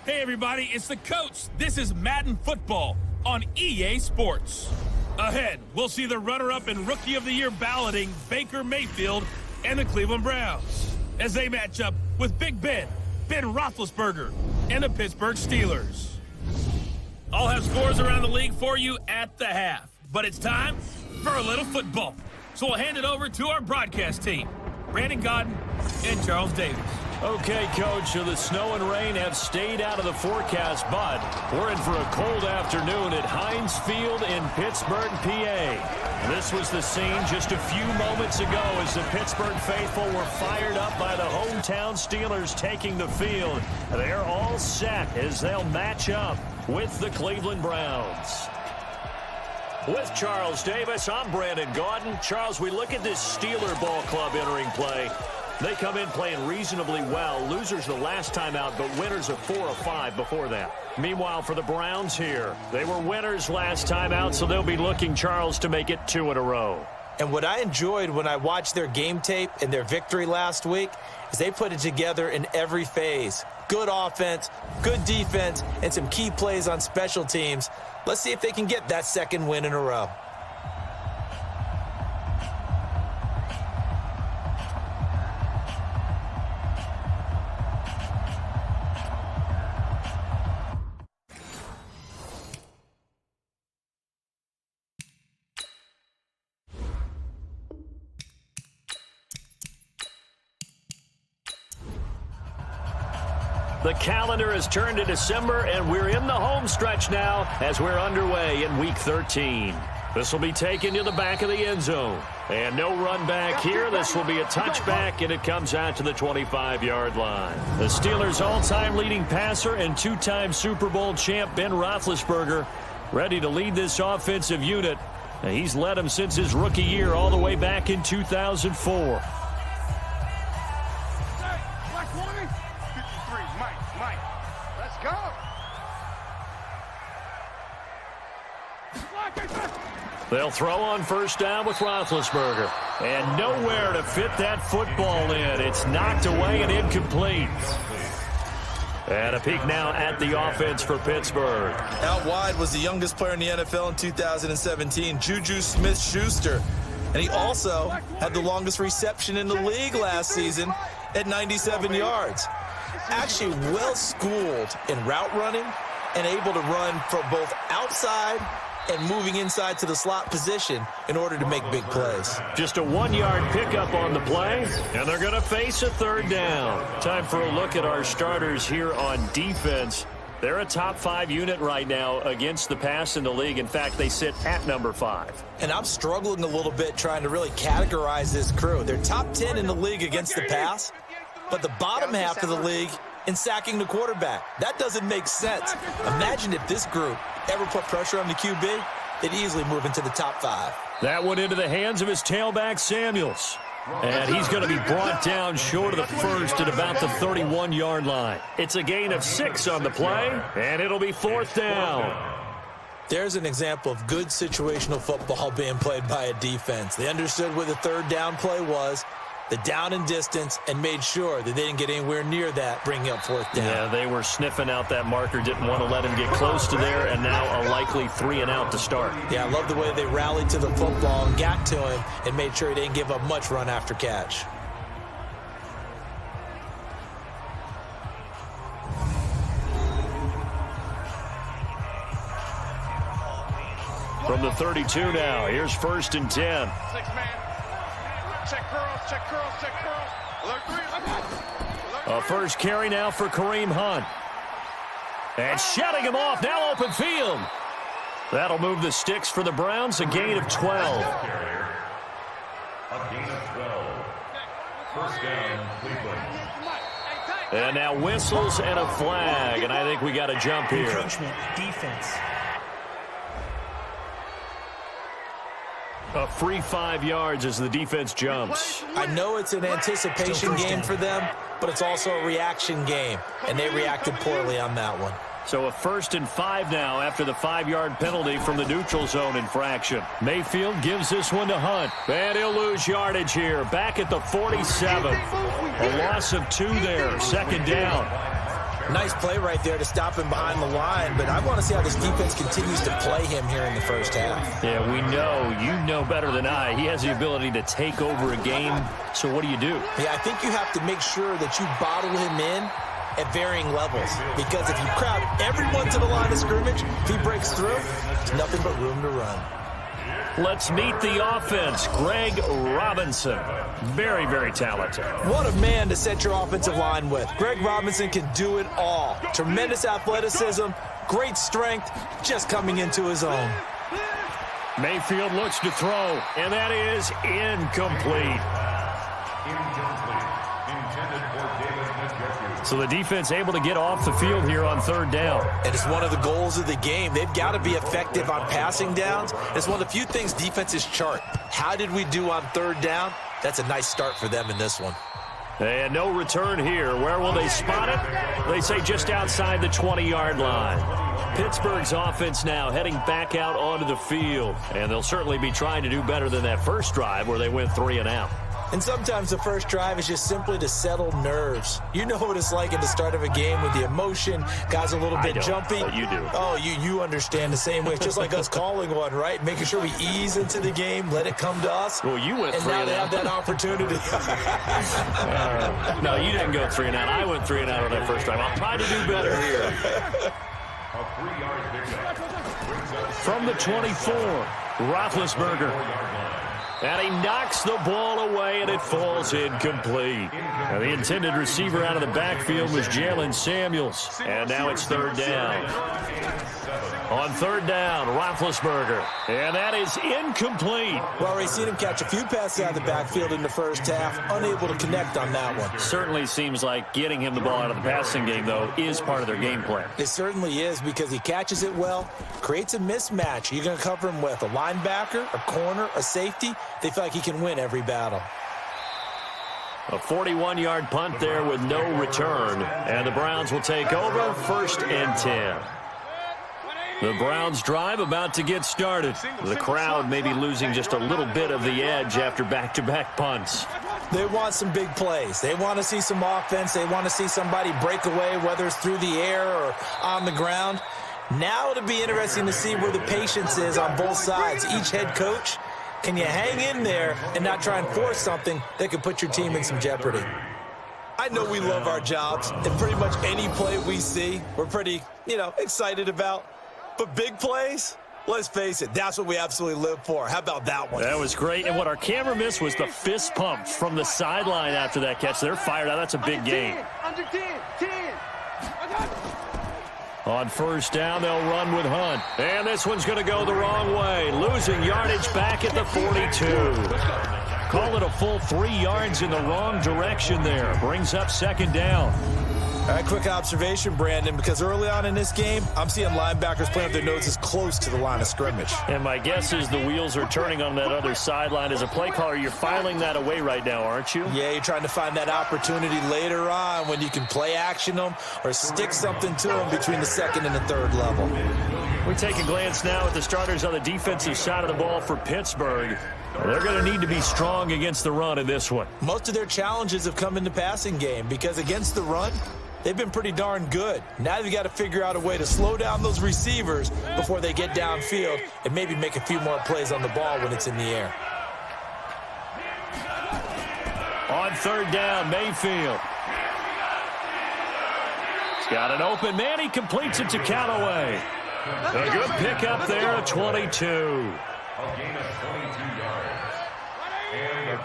Hey everybody, it's the coach. This is Madden Football on EA Sports. Ahead, we'll see the runner-up and Rookie of the Year balloting Baker Mayfield and the Cleveland Browns as they match up with Big Ben Roethlisberger, and the Pittsburgh Steelers. I'll have scores around the league for you at the half, but it's time for a little football. So we'll hand it over to our broadcast team, Brandon Godden and Charles Davis. Okay, Coach, so the snow and rain have stayed out of the forecast, but we're in for a cold afternoon at Heinz Field in Pittsburgh, PA. This was the scene just a few moments ago as the Pittsburgh faithful were fired up by the hometown Steelers taking the field. They're all set as they'll match up with the Cleveland Browns. With Charles Davis, I'm Brandon Godden. Charles, we look at this Steeler ball club entering play. They come in playing reasonably well. Losers the last time out, but winners of 4 of 5 before that. Meanwhile, for the Browns here, they were winners last time out, so they'll be looking, Charles, to make it 2 in a row. And what I enjoyed when I watched their game tape and their victory last week is they put it together in every phase. Good offense, good defense, and some key plays on special teams. Let's see if they can get that second win in a row. The calendar has turned to December, and we're in the home stretch now as we're underway in Week 13. This will be taken to the back of the end zone. And no run back here. This will be a touchback, and it comes out to the 25-yard line. The Steelers' all-time leading passer and 2-time Super Bowl champ Ben Roethlisberger ready to lead this offensive unit. And he's led them since his rookie year all the way back in 2004. They'll throw on first down with Roethlisberger. And nowhere to fit that football in. It's knocked away and incomplete. And a peek now at the offense for Pittsburgh. Out wide was the youngest player in the NFL in 2017, Juju Smith-Schuster. And he also had the longest reception in the league last season at 97 yards. Actually well-schooled in route running and able to run from both outside and moving inside to the slot position in order to make big plays. Just a 1-yard pickup on the play, and they're going to face a third down. Time for a look at our starters here on defense. They're a top 5 unit right now against the pass in the league. In fact, they sit at number 5. And I'm struggling a little bit trying to really categorize this crew. They're top 10 in the league against the pass, but the bottom half of the league in sacking the quarterback. That doesn't make sense. Imagine if this group ever put pressure on the QB, they'd easily move into the top 5. That went into the hands of his tailback, Samuels. And he's going to be brought down short of the first at about the 31-yard line. It's a gain of 6 on the play, and it'll be 4th down. There's an example of good situational football being played by a defense. They understood where the third down play was, the down and distance, and made sure that they didn't get anywhere near that, bringing up 4th down. Yeah, they were sniffing out that marker, didn't want to let him get close to there, and now a likely 3 and out to start. Yeah, I love the way they rallied to the football and got to him and made sure he didn't give up much run after catch. From the 32 now, here's 1st and 10. 6-man. Check curls. Alert 3. A first carry now for Kareem Hunt. And shutting him off, now open field. That'll move the sticks for the Browns, a gain of 12. A gain of 12. First down, Cleveland. And now whistles and a flag, and I think we got a jump here. Encroachment, defense. A free 5 yards as the defense jumps. I know it's an anticipation game for them, but it's also a reaction game, and they reacted poorly on that one. So a 1st and 5 now after the 5-yard penalty from the neutral zone infraction. Mayfield gives this one to Hunt. And he'll lose yardage here. Back at the 47. A loss of 2 there. 2nd down. Nice play right there to stop him behind the line, but I want to see how this defense continues to play him here in the first half. Yeah, we know. You know better than I. He has the ability to take over a game. So what do you do? Yeah, I think you have to make sure that you bottle him in at varying levels, because if you crowd everyone to the line of scrimmage, if he breaks through, there's nothing but room to run. Let's meet the offense. Greg Robinson. Very, very talented. What a man to set your offensive line with. Greg Robinson can do it all. Tremendous athleticism, great strength, just coming into his own. Mayfield looks to throw, and that is incomplete. So the defense able to get off the field here on 3rd down. And it's one of the goals of the game. They've got to be effective on passing downs. It's one of the few things defenses chart. How did we do on 3rd down? That's a nice start for them in this one. And no return here. Where will they spot it? They say just outside the 20-yard line. Pittsburgh's offense now heading back out onto the field. And they'll certainly be trying to do better than that first drive where they went 3 and out. And sometimes the first drive is just simply to settle nerves. You know what it's like at the start of a game with the emotion. Guys are a little bit jumpy. But you do. Oh, you understand the same way. It's just like us calling one, right? Making sure we ease into the game, let it come to us. Well, you went 3 and now they have that opportunity. No, you didn't go 3 and out. I went 3 and out on that first drive. I'll try to do better here. From the 24, Roethlisberger. And he knocks the ball away, and it falls incomplete. Now, the intended receiver out of the backfield was Jalen Samuels. And now it's 3rd down. On 3rd down, Roethlisberger. And that is incomplete. Well, already seen him catch a few passes out of the backfield in the first half. Unable to connect on that one. Certainly seems like getting him the ball out of the passing game, though, is part of their game plan. It certainly is, because he catches it well, creates a mismatch. You're going to cover him with a linebacker, a corner, a safety. They feel like he can win every battle. A 41-yard punt there with no return. And the Browns will take over 1st and 10. The Browns drive about to get started. The crowd may be losing just a little bit of the edge after back-to-back punts. They want some big plays. They want to see some offense. They want to see somebody break away, whether it's through the air or on the ground. Now it'll be interesting to see where the patience is on both sides. Each head coach, can you hang in there and not try and force something that could put your team in some jeopardy? I know we love our jobs, and pretty much any play we see, we're pretty, excited about. But big plays, let's face it, that's what we absolutely live for. How about that one? That was great. And what our camera missed was the fist pump from the sideline after that catch. They're fired out. That's a big gain. Under 10. On 1st down, they'll run with Hunt. And this one's going to go the wrong way. Losing yardage back at the 42. Call it a full 3 yards in the wrong direction there. Brings up 2nd down. All right, quick observation, Brandon, because early on in this game, I'm seeing linebackers playing with their noses close to the line of scrimmage. And my guess is the wheels are turning on that other sideline. As a play caller, you're filing that away right now, aren't you? Yeah, you're trying to find that opportunity later on when you can play action them or stick something to them between the 2nd and the 3rd level. We take a glance now at the starters on the defensive side of the ball for Pittsburgh. They're going to need to be strong against the run in this one. Most of their challenges have come in the passing game because against the run, they've been pretty darn good. Now they've got to figure out a way to slow down those receivers before they get downfield and maybe make a few more plays on the ball when it's in the air. On 3rd down, Mayfield. He's got an open man. He completes it to Callaway. A good pickup there at 22.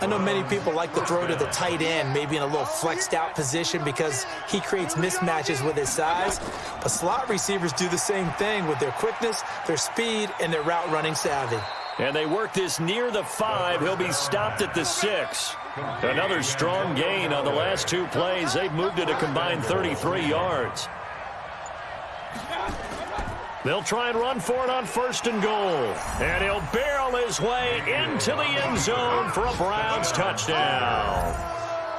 I know many people like to throw to the tight end, maybe in a little flexed out position because he creates mismatches with his size. But slot receivers do the same thing with their quickness, their speed, and their route running savvy. And they work this near the 5. He'll be stopped at the 6. Another strong gain on the last 2 plays. They've moved it a combined 33 yards. They'll try and run for it on 1st and goal. And he'll barrel his way into the end zone for a Browns touchdown.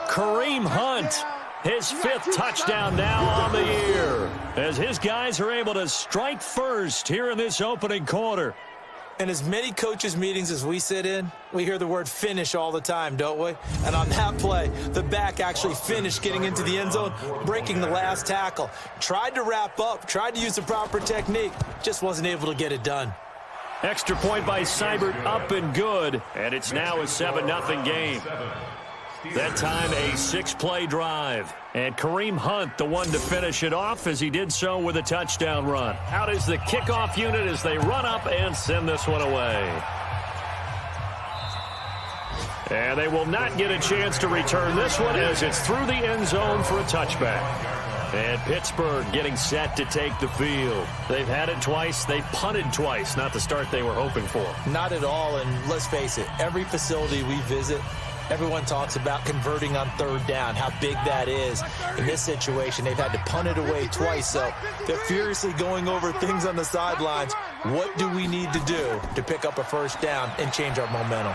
Kareem Hunt, his 5th touchdown now on the year, as his guys are able to strike first here in this opening quarter. In as many coaches' meetings as we sit in, we hear the word finish all the time, don't we? And on that play, the back actually finished getting into the end zone, breaking the last tackle. Tried to wrap up, tried to use the proper technique, just wasn't able to get it done. Extra point by Seibert, up and good, and it's now a 7-0 game. That time a 6-play drive. And Kareem Hunt, the one to finish it off, as he did so with a touchdown run. Out is the kickoff unit as they run up and send this one away. And they will not get a chance to return this one as it's through the end zone for a touchback. And Pittsburgh getting set to take the field. They've had it twice. They've punted twice. Not the start they were hoping for. Not at all, and let's face it, every facility we visit, everyone talks about converting on 3rd down, how big that is. In this situation, they've had to punt it away twice, so they're furiously going over things on the sidelines. What do we need to do to pick up a 1st down and change our momentum?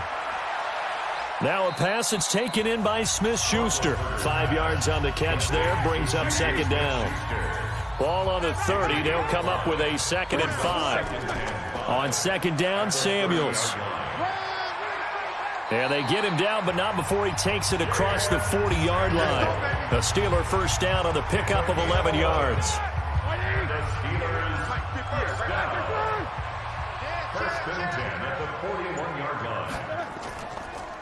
Now a pass that's taken in by Smith-Schuster. 5 yards on the catch there, brings up 2nd down. Ball on the 30, they'll come up with a 2nd and 5. On 2nd down, Samuels. And they get him down, but not before he takes it across the 40-yard line. A Steeler 1st down on the pickup of 11 yards.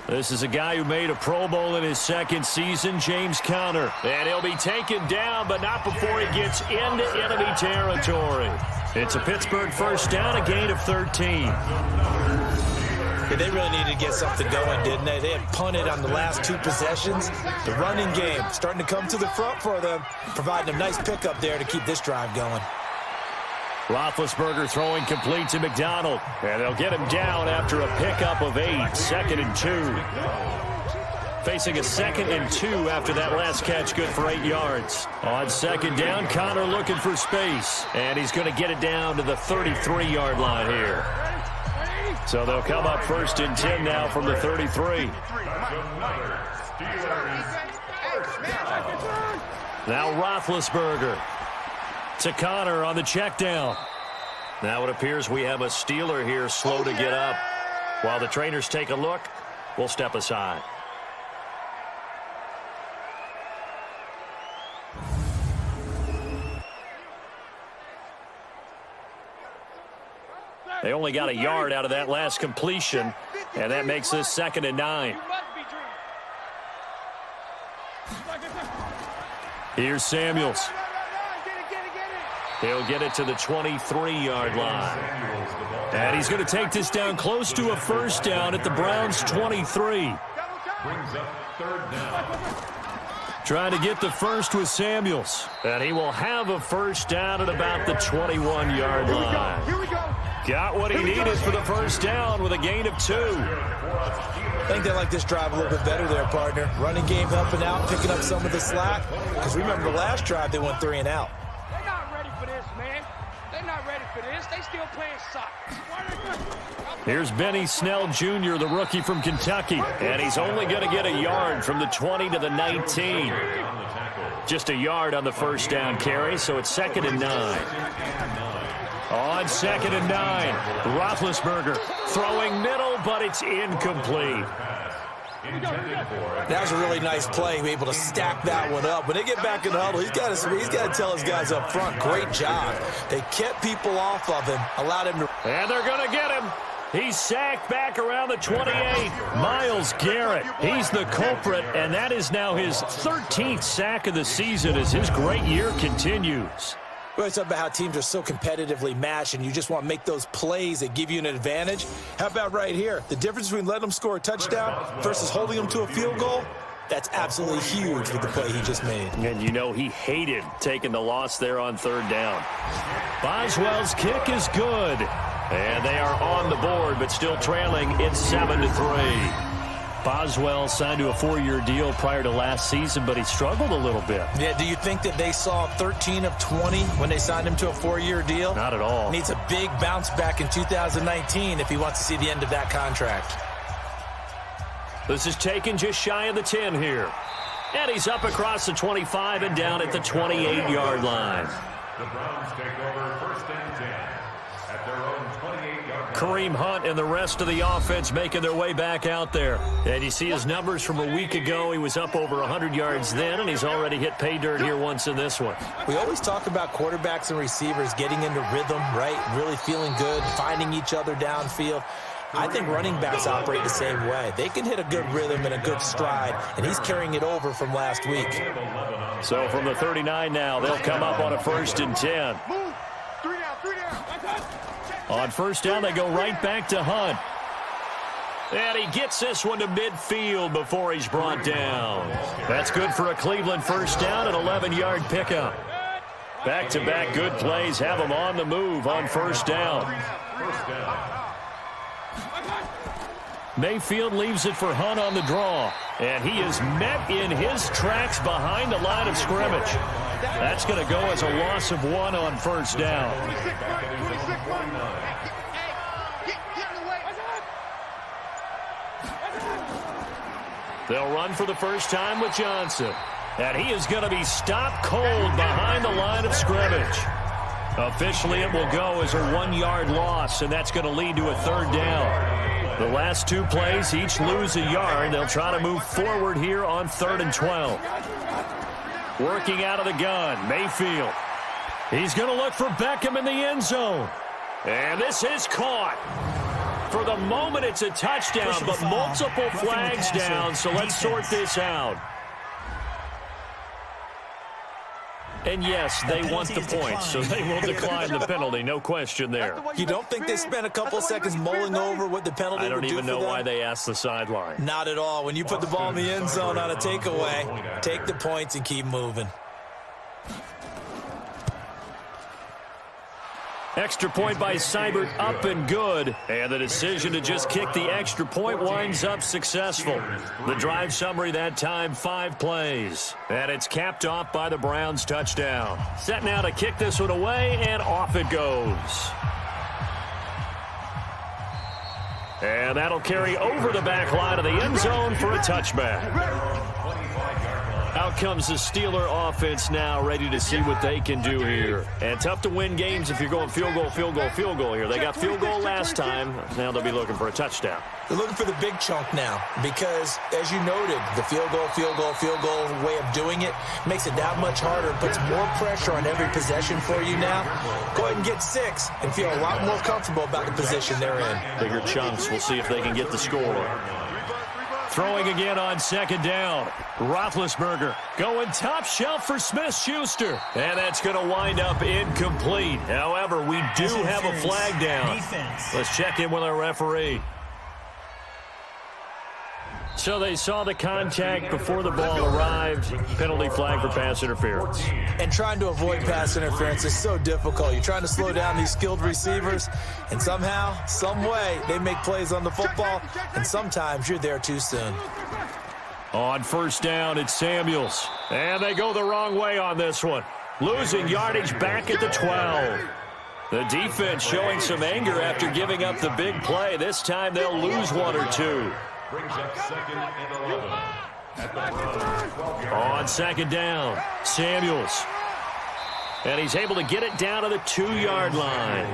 This is a guy who made a Pro Bowl in his 2nd season, James Conner. And he'll be taken down, but not before he gets into enemy territory. It's a Pittsburgh 1st down, a gain of 13. Yeah, they really needed to get something going, didn't they? They had punted on the last 2 possessions. The running game starting to come to the front for them, providing a nice pickup there to keep this drive going. Roethlisberger throwing complete to McDonald. And they'll get him down after a pickup of 8, 2nd and 2. Facing a 2nd and 2 after that last catch, good for 8 yards. On 2nd down, Conner looking for space. And he's going to get it down to the 33-yard line here. So they'll come up 1st and 10 now from the 33. Now Roethlisberger to Conner on the check down. Now it appears we have a Steeler here slow to get up. While the trainers take a look, we'll step aside. They only got a yard out of that last completion, and that makes this 2nd and 9. Here's Samuels. He'll get it to the 23-yard line. And he's going to take this down close to a 1st down at the Browns' 23. Trying to get the first with Samuels. And he will have a 1st down at about the 21-yard line. Here we go. Got what he needed for the 1st down with a gain of 2. I think they like this drive a little bit better there, partner. Running game helping out, picking up some of the slack. Because remember the last drive, they went 3 and out. They're not ready for this, man. They're not ready for this. They still playing soccer. Here's Benny Snell Jr., the rookie from Kentucky. And he's only going to get a yard from the 20 to the 19. Just a yard on the 1st down carry, so it's 2nd and 9. On 2nd and 9, Roethlisberger throwing middle, but it's incomplete. That was a really nice play, able to stack that one up. When they get back in the huddle, he's got to tell his guys up front, great job. They kept people off of him, allowed him to... And they're going to get him. He's sacked back around the 28. Myles Garrett, he's the culprit, and that is now his 13th sack of the season as his great year continues. We always talk about how teams are so competitively matched and you just want to make those plays that give you an advantage. How about right here? The difference between letting them score a touchdown versus holding them to a field goal, that's absolutely huge with the play he just made. And you know he hated taking the loss there on 3rd down. Boswell's kick is good. And they are on the board, but still trailing. It's 7-3. Boswell signed to a 4-year deal prior to last season, but he struggled a little bit. Yeah, do you think that they saw 13 of 20 when they signed him to a 4-year deal? Not at all. Needs a big bounce back in 2019 if he wants to see the end of that contract. This is taken just shy of the 10 here. And he's up across the 25 and down at the 28-yard line. The Browns take over 1st and 10 at their own 28-yard line. Kareem Hunt and the rest of the offense making their way back out there. And you see his numbers from a week ago. He was up over 100 yards then, and he's already hit pay dirt here once in this one. We always talk about quarterbacks and receivers getting into rhythm, right? Really feeling good, finding each other downfield. I think running backs operate the same way. They can hit a good rhythm and a good stride, and he's carrying it over from last week. So from the 39 now, they'll come up on a 1st and 10. Move. 3 down. On 1st down, they go right back to Hunt. And he gets this one to midfield before he's brought down. That's good for a Cleveland 1st down, an 11-yard pickup. Back-to-back good plays have him on the move on 1st down. Mayfield leaves it for Hunt on the draw. And he is met in his tracks behind the line of scrimmage. That's going to go as a loss of 1 on 1st down. They'll run for the first time with Johnson. And he is going to be stopped cold behind the line of scrimmage. Officially, it will go as a 1-yard loss, and that's going to lead to a 3rd down. The last 2 plays each lose a yard. They'll try to move forward here on 3rd and 12. Working out of the gun, Mayfield. He's going to look for Beckham in the end zone. And this is caught. For the moment, it's a touchdown, but multiple flags down, so let's sort this out. And yes, they want the points, so they will decline the penalty. No question there. You don't think they spent a couple seconds mulling over what the penalty would do for them? I don't even know why they asked the sideline. Not at all. When you put the ball in the end zone on a takeaway, take the points and keep moving. Extra point by Seibert, up and good. And the decision to just kick the extra point winds up successful. The drive summary that time, 5 plays. And it's capped off by the Browns' touchdown. Set now to kick this one away, and off it goes. And that'll carry over the back line of the end zone for a touchback. Out comes the Steeler offense now, ready to see what they can do here. And tough to win games if you're going field goal, field goal, field goal here. They got field goal last time. Now they'll be looking for a touchdown. They're looking for the big chunk now because, as you noted, the field goal way of doing it makes it that much harder and puts more pressure on every possession for you now. Go ahead and get 6 and feel a lot more comfortable about the position they're in. Bigger chunks. We'll see if they can get the score. Throwing again on 2nd down. Roethlisberger going top shelf for Smith-Schuster. And that's going to wind up incomplete. However, we do have a flag down. Let's check in with our referee. So they saw the contact before the ball arrived. Penalty flag for pass interference. And trying to avoid pass interference is so difficult. You're trying to slow down these skilled receivers, and somehow, some way, they make plays on the football, and sometimes you're there too soon. On 1st down, it's Samuels. And they go the wrong way on this one. Losing yardage back at the 12. The defense showing some anger after giving up the big play. This time they'll lose 1 or 2. Brings up 2nd and 11 at the 12-yard. On 2nd down, Samuels. And he's able to get it down to the 2-yard line.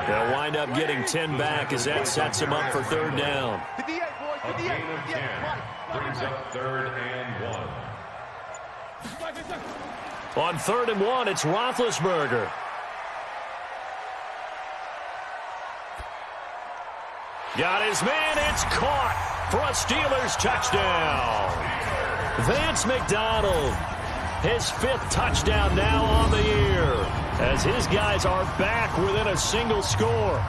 They'll wind up getting 10 back as that sets him up for 3rd down. A gain of 10 brings up 3rd and 1. On 3rd and 1, it's Roethlisberger. Got his man, it's caught for a Steelers touchdown. Vance McDonald, his 5th touchdown now on the year, as his guys are back within a single score.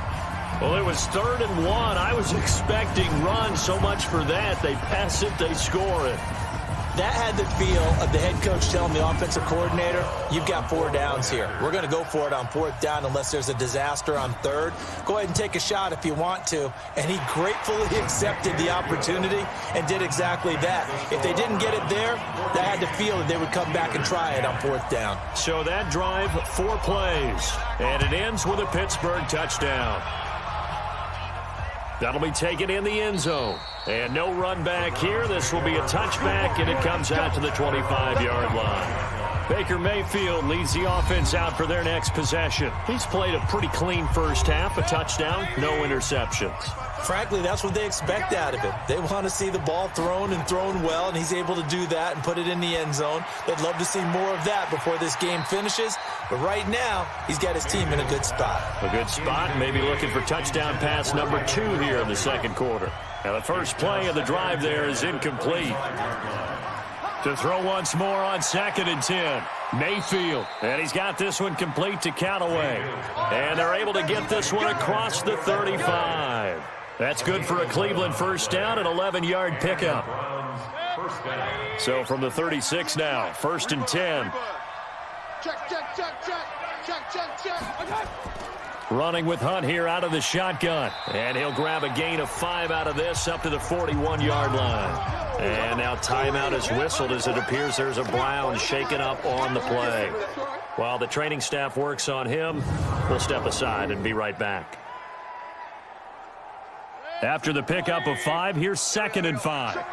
Well, it was 3rd and 1. I was expecting runs, so much for that. They pass it, they score it. That had the feel of the head coach telling the offensive coordinator, you've got 4 downs here. We're going to go for it on 4th down unless there's a disaster on 3rd. Go ahead and take a shot if you want to. And he gratefully accepted the opportunity and did exactly that. If they didn't get it there, that had the feel that they would come back and try it on 4th down. So that drive, 4 plays, and it ends with a Pittsburgh touchdown. That'll be taken in the end zone. And no run back here. This will be a touchback, and it comes out to the 25-yard line. Baker Mayfield leads the offense out for their next possession. He's played a pretty clean first half, a touchdown, no interceptions. Frankly, that's what they expect out of him. They want to see the ball thrown and thrown well, and he's able to do that and put it in the end zone. They'd love to see more of that before this game finishes. But right now, he's got his team in a good spot. A good spot, maybe looking for touchdown pass number 2 here in the second quarter. Now the first play of the drive there is incomplete. To throw once more on 2nd and 10. Mayfield, and he's got this one complete to Callaway. And they're able to get this one across the 35. That's good for a Cleveland first down, an 11-yard pickup. So from the 36 now, 1st and 10. Running with Hunt here out of the shotgun. And he'll grab a gain of 5 out of this up to the 41-yard line. And now timeout is whistled as it appears there's a Brown shaken up on the play. While the training staff works on him, we'll step aside and be right back. After the pickup of 5, here's 2nd and 5.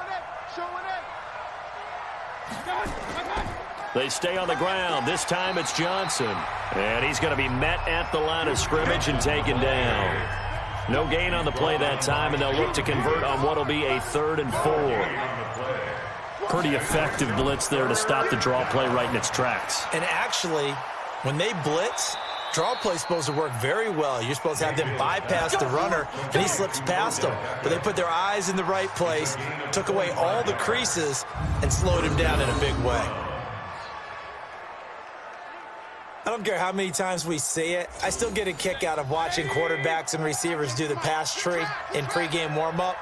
They stay on the ground. This time it's Johnson. And he's going to be met at the line of scrimmage and taken down. No gain on the play that time, and they'll look to convert on what will be a 3rd and 4. Pretty effective blitz there to stop the draw play right in its tracks. And actually, when they blitz, draw play is supposed to work very well. You're supposed to have them bypass the runner, and he slips past them. But they put their eyes in the right place, took away all the creases, and slowed him down in a big way. I don't care how many times we see it. I still get a kick out of watching quarterbacks and receivers do the pass tree in pregame warm-up.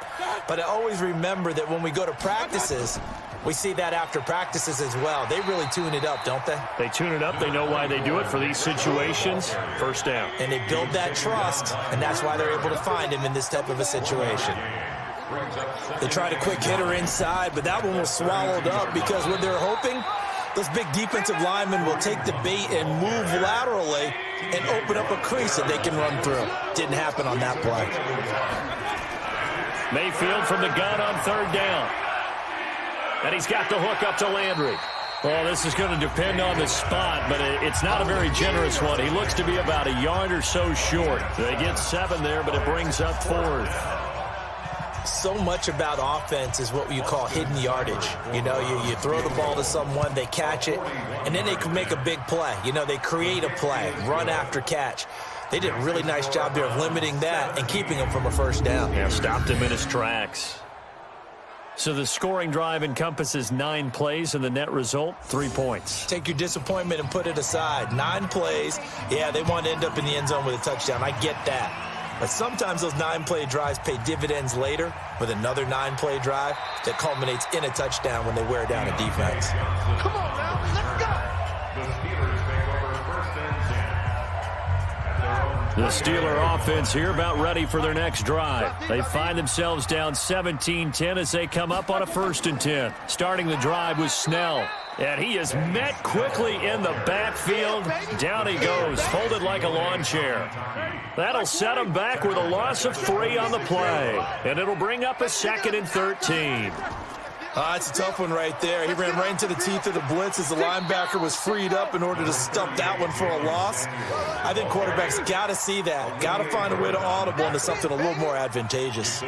But I always remember that when we go to practices, we see that after practices as well. They really tune it up, don't they? They tune it up. They know why they do it for these situations. First down. And they build that trust, and that's why they're able to find him in this type of a situation. They tried a quick hitter inside, but that one was swallowed up because what they're hoping, those big defensive linemen will take the bait and move laterally and open up a crease that they can run through. Didn't happen on that play. Mayfield from the gun on 3rd down. And he's got the hook up to Landry. Well, this is going to depend on the spot, but it's not a very generous one. He looks to be about a yard or so short. They get 7 there, but it brings up 4th. So much about offense is what you call hidden yardage. You know, you throw the ball to someone, they catch it, and then they can make a big play. You know, they create a play, run after catch. They did a really nice job there of limiting that and keeping him from a first down. Yeah, stopped him in his tracks. So the scoring drive encompasses 9 plays, and the net result, 3 points. Take your disappointment and put it aside. 9 plays. Yeah, they want to end up in the end zone with a touchdown. I get that. But sometimes those 9-play drives pay dividends later with another 9-play drive that culminates in a touchdown when they wear down a defense. Come on now, let's go. The Steeler offense here about ready for their next drive. They find themselves down 17-10 as they come up on a 1st and 10. Starting the drive was Snell. And he is met quickly in the backfield. Down he goes, folded like a lawn chair. That'll set him back with a loss of 3 on the play. And it'll bring up a 2nd and 13. It's a tough one right there. He ran right into the teeth of the blitz as the linebacker was freed up in order to stop that one for a loss. I think quarterbacks got to see that. Got to find a way to audible into something a little more advantageous.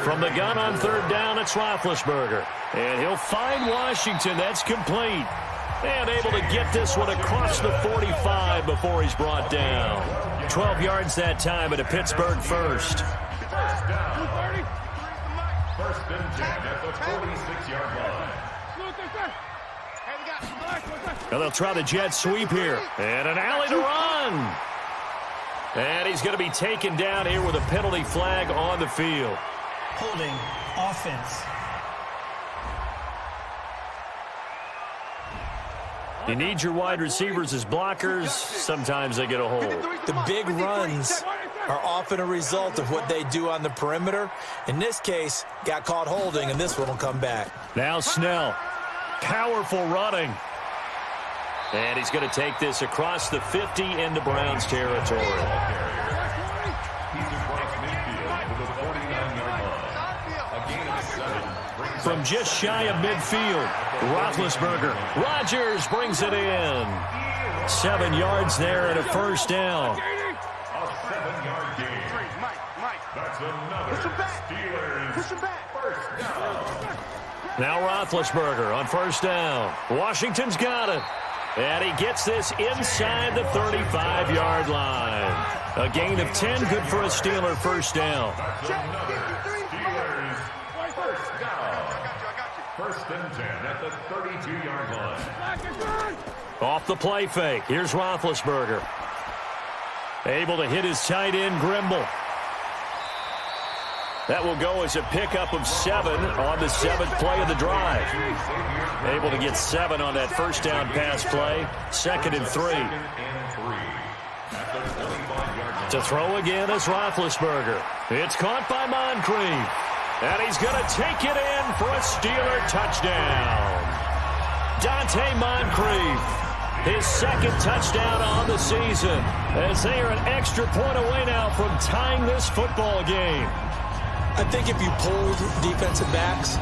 From the gun on 3rd down, it's Roethlisberger. And he'll find Washington. That's complete. And able to get this one across the 45 before he's brought down. 12 yards that time at a Pittsburgh first. First down. 1st and 10 at the 46-yard line. Now they'll try the jet sweep here. And an alley to run. And he's going to be taken down here with a penalty flag on the field. Holding offense. You need your wide receivers as blockers. Sometimes they get a hold. The big runs are often a result of what they do on the perimeter. In this case, got caught holding, and this one will come back. Now Snell. Powerful running. And he's going to take this across the 50 into Browns territory. He's across midfield to the 49-yard line. A gain of 7. From just shy of midfield, Roethlisberger. Rodgers brings it in. 7 yards there and a first down. A 7-yard gain. That's another Steelers first down. Now Roethlisberger on first down. Washington's got it. And he gets this inside the 35-yard line. A gain of 10, good for a Steeler first down. That's another Steelers first down. First and 10 at the 32-yard line. Off the play fake. Here's Roethlisberger. Able to hit his tight end, Grimble. That will go as a pickup of 7 on the 7th play of the drive. Able to get 7 on that first down pass play. 2nd and 3. To throw again is Roethlisberger. It's caught by Moncrief. And he's going to take it in for a Steeler touchdown. Dante Moncrief. His 2nd touchdown on the season. As they are an extra point away now from tying this football game. I think if you polled defensive backs,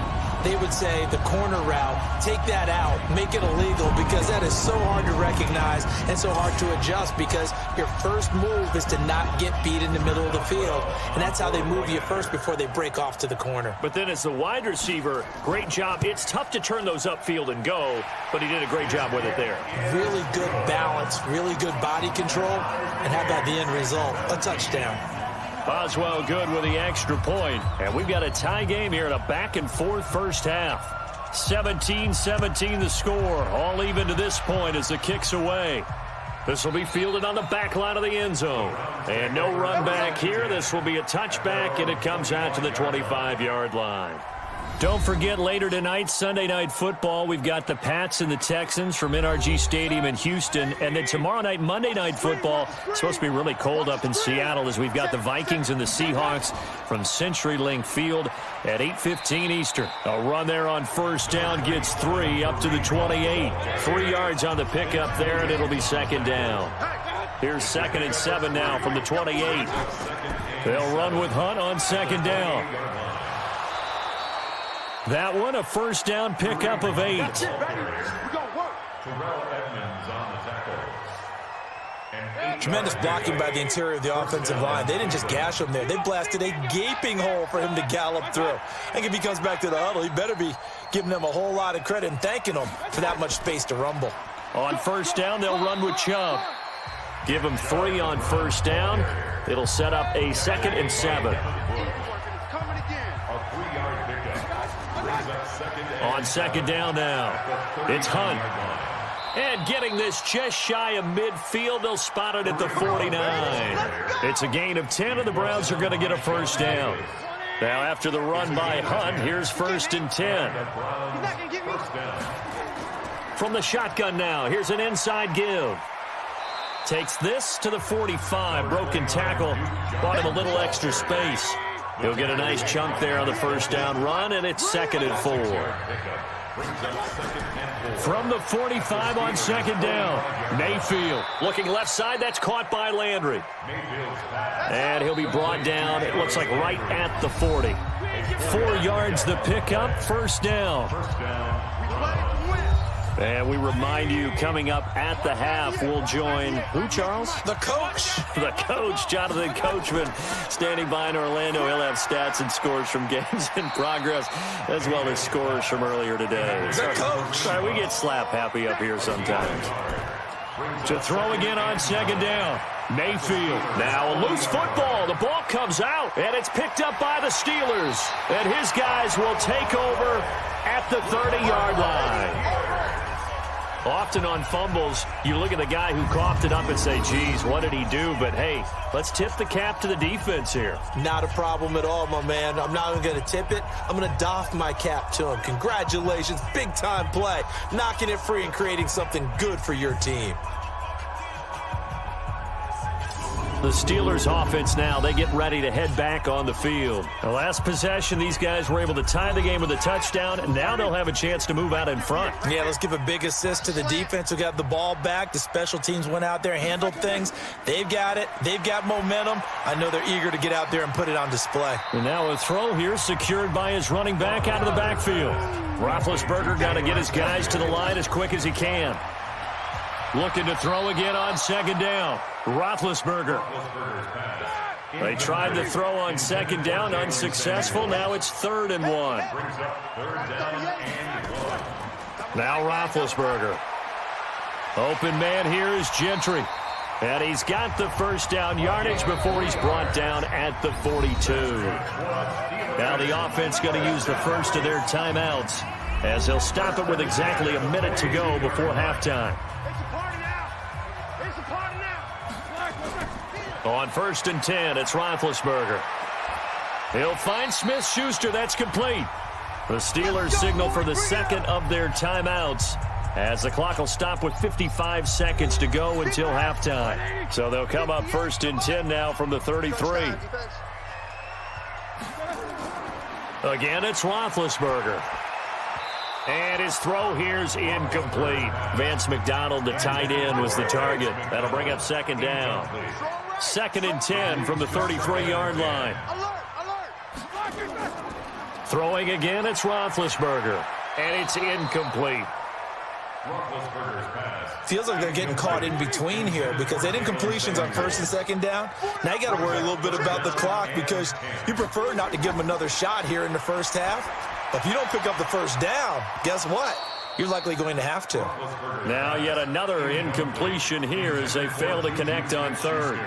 they would say the corner route, take that out, make it illegal, because that is so hard to recognize and so hard to adjust, because your first move is to not get beat in the middle of the field. And that's how they move you first before they break off to the corner. But then as the wide receiver, great job. It's tough to turn those upfield and go, but he did a great job with it there. Really good balance, really good body control, and how about the end result? A touchdown. Boswell good with the extra point. And we've got a tie game here in a back-and-forth first half. 17-17 the score. All even to this point as the kick's away. This will be fielded on the back line of the end zone. And no run back here. This will be a touchback, and it comes out to the 25-yard line. Don't forget, later tonight, Sunday Night Football, we've got the Pats and the Texans from NRG Stadium in Houston. And then tomorrow night, Monday Night Football, it's supposed to be really cold up in Seattle as we've got the Vikings and the Seahawks from CenturyLink Field at 8:15 Eastern. A run there on first down gets 3 up to the 28. 3 yards on the pickup there, and it'll be 2nd down. Here's 2nd and 7 now from the 28. They'll run with Hunt on 2nd down. That one, a first down pickup of 8. Tremendous blocking by the interior of the offensive line. They didn't just gash him there. They blasted a gaping hole for him to gallop through. I think if he comes back to the huddle, he better be giving them a whole lot of credit and thanking them for that much space to rumble. On first down, they'll run with Chubb. Give him 3 on first down. It'll set up a 2nd and 7. On 2nd down now, it's Hunt. And getting this just shy of midfield, they'll spot it at the 49. It's a gain of 10, and the Browns are going to get a first down. Now after the run by Hunt, here's 1st and 10. From the shotgun now, here's an inside give. Takes this to the 45. Broken tackle, bought him a little extra space. He'll get a nice chunk there on the first down run, and it's 2nd and 4. From the 45 on 2nd down, Mayfield looking left side. That's caught by Landry. And he'll be brought down, it looks like right at the 40. 4 yards the pickup, first down. And we remind you, coming up at the half, we'll join who, Charles? The coach. The coach, Jonathan Coachman, standing by in Orlando. He'll have stats and scores from games in progress, as well as scores from earlier today. The coach. Sorry, we get slap happy up here sometimes. To throw again on 2nd down. Mayfield. Now a loose football. The ball comes out, and it's picked up by the Steelers. And his guys will take over at the 30-yard line. Often on fumbles, you look at the guy who coughed it up and say, geez, what did he do? But, hey, let's tip the cap to the defense here. Not a problem at all, my man. I'm not even going to tip it. I'm going to doff my cap to him. Congratulations. Big-time play. Knocking it free and creating something good for your team. The Steelers offense now, they get ready to head back on the field. The last possession, these guys were able to tie the game with a touchdown, and now they'll have a chance to move out in front. Yeah, let's give a big assist to the defense who got the ball back. The special teams went out there, handled things. They've got it. They've got momentum. I know they're eager to get out there and put it on display. And now a throw here secured by his running back out of the backfield. Roethlisberger got to get his guys to the line as quick as he can. Looking to throw again on second down. Roethlisberger. They tried to throw on second down, unsuccessful. Now it's 3rd and 1. Now Roethlisberger. Open man here is Gentry. And he's got the first down yardage before he's brought down at the 42. Now the offense going to use the first of their timeouts as they'll stop it with exactly a minute to go before halftime. On 1st and 10, it's Roethlisberger. He'll find Smith-Schuster. That's complete. The Steelers signal for the second of their timeouts as the clock will stop with 55 seconds to go until halftime. So they'll come up 1st and 10 now from the 33. Again, it's Roethlisberger. And his throw here's incomplete. Vance McDonald, the tight end, was the target. That'll bring up 2nd down. 2nd and 10 from the 33-yard line. Throwing again, it's Roethlisberger. And it's incomplete. Feels like they're getting caught in between here because they did completions on 1st and 2nd down. Now you got to worry a little bit about the clock because you prefer not to give them another shot here in the first half. But if you don't pick up the first down, guess what? You're likely going to have to. Now yet another incompletion here as they fail to connect on 3rd.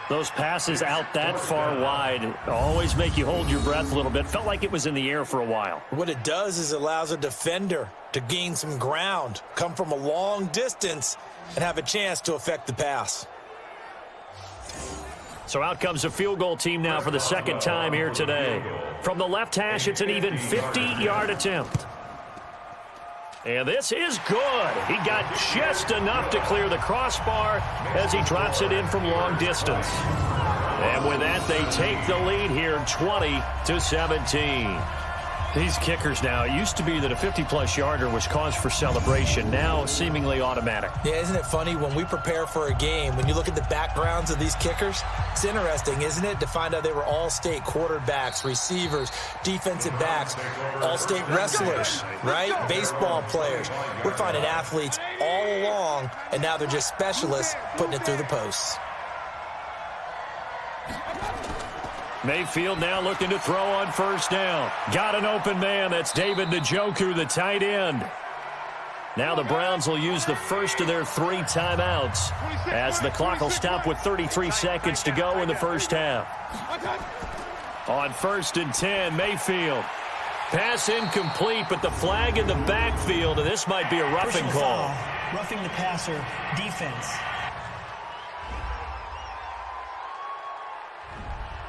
Those passes out that far wide always make you hold your breath a little bit. Felt like it was in the air for a while. What it does is it allows a defender to gain some ground, come from a long distance, and have a chance to affect the pass. So out comes a field goal team now for the second time here today. From the left hash, it's an even 50-yard attempt. And this is good. He got just enough to clear the crossbar as he drops it in from long distance. And with that, they take the lead here 20-17. These kickers now, it used to be that a 50-plus yarder was cause for celebration. Now seemingly automatic. Yeah, isn't it funny when we prepare for a game, when you look at the backgrounds of these kickers, it's interesting, isn't it, to find out they were all-state quarterbacks, receivers, defensive backs, all-state wrestlers, right? Baseball players. We're finding athletes all along, and now they're just specialists putting it through the posts. Mayfield now looking to throw on 1st down. Got an open man. That's David Njoku, the tight end. Now the Browns will use the first of their 3 timeouts as the clock will stop with 33 seconds to go in the first half. On 1st and 10, Mayfield. Pass incomplete, but the flag in the backfield, and this might be a roughing call. Roughing the passer, defense.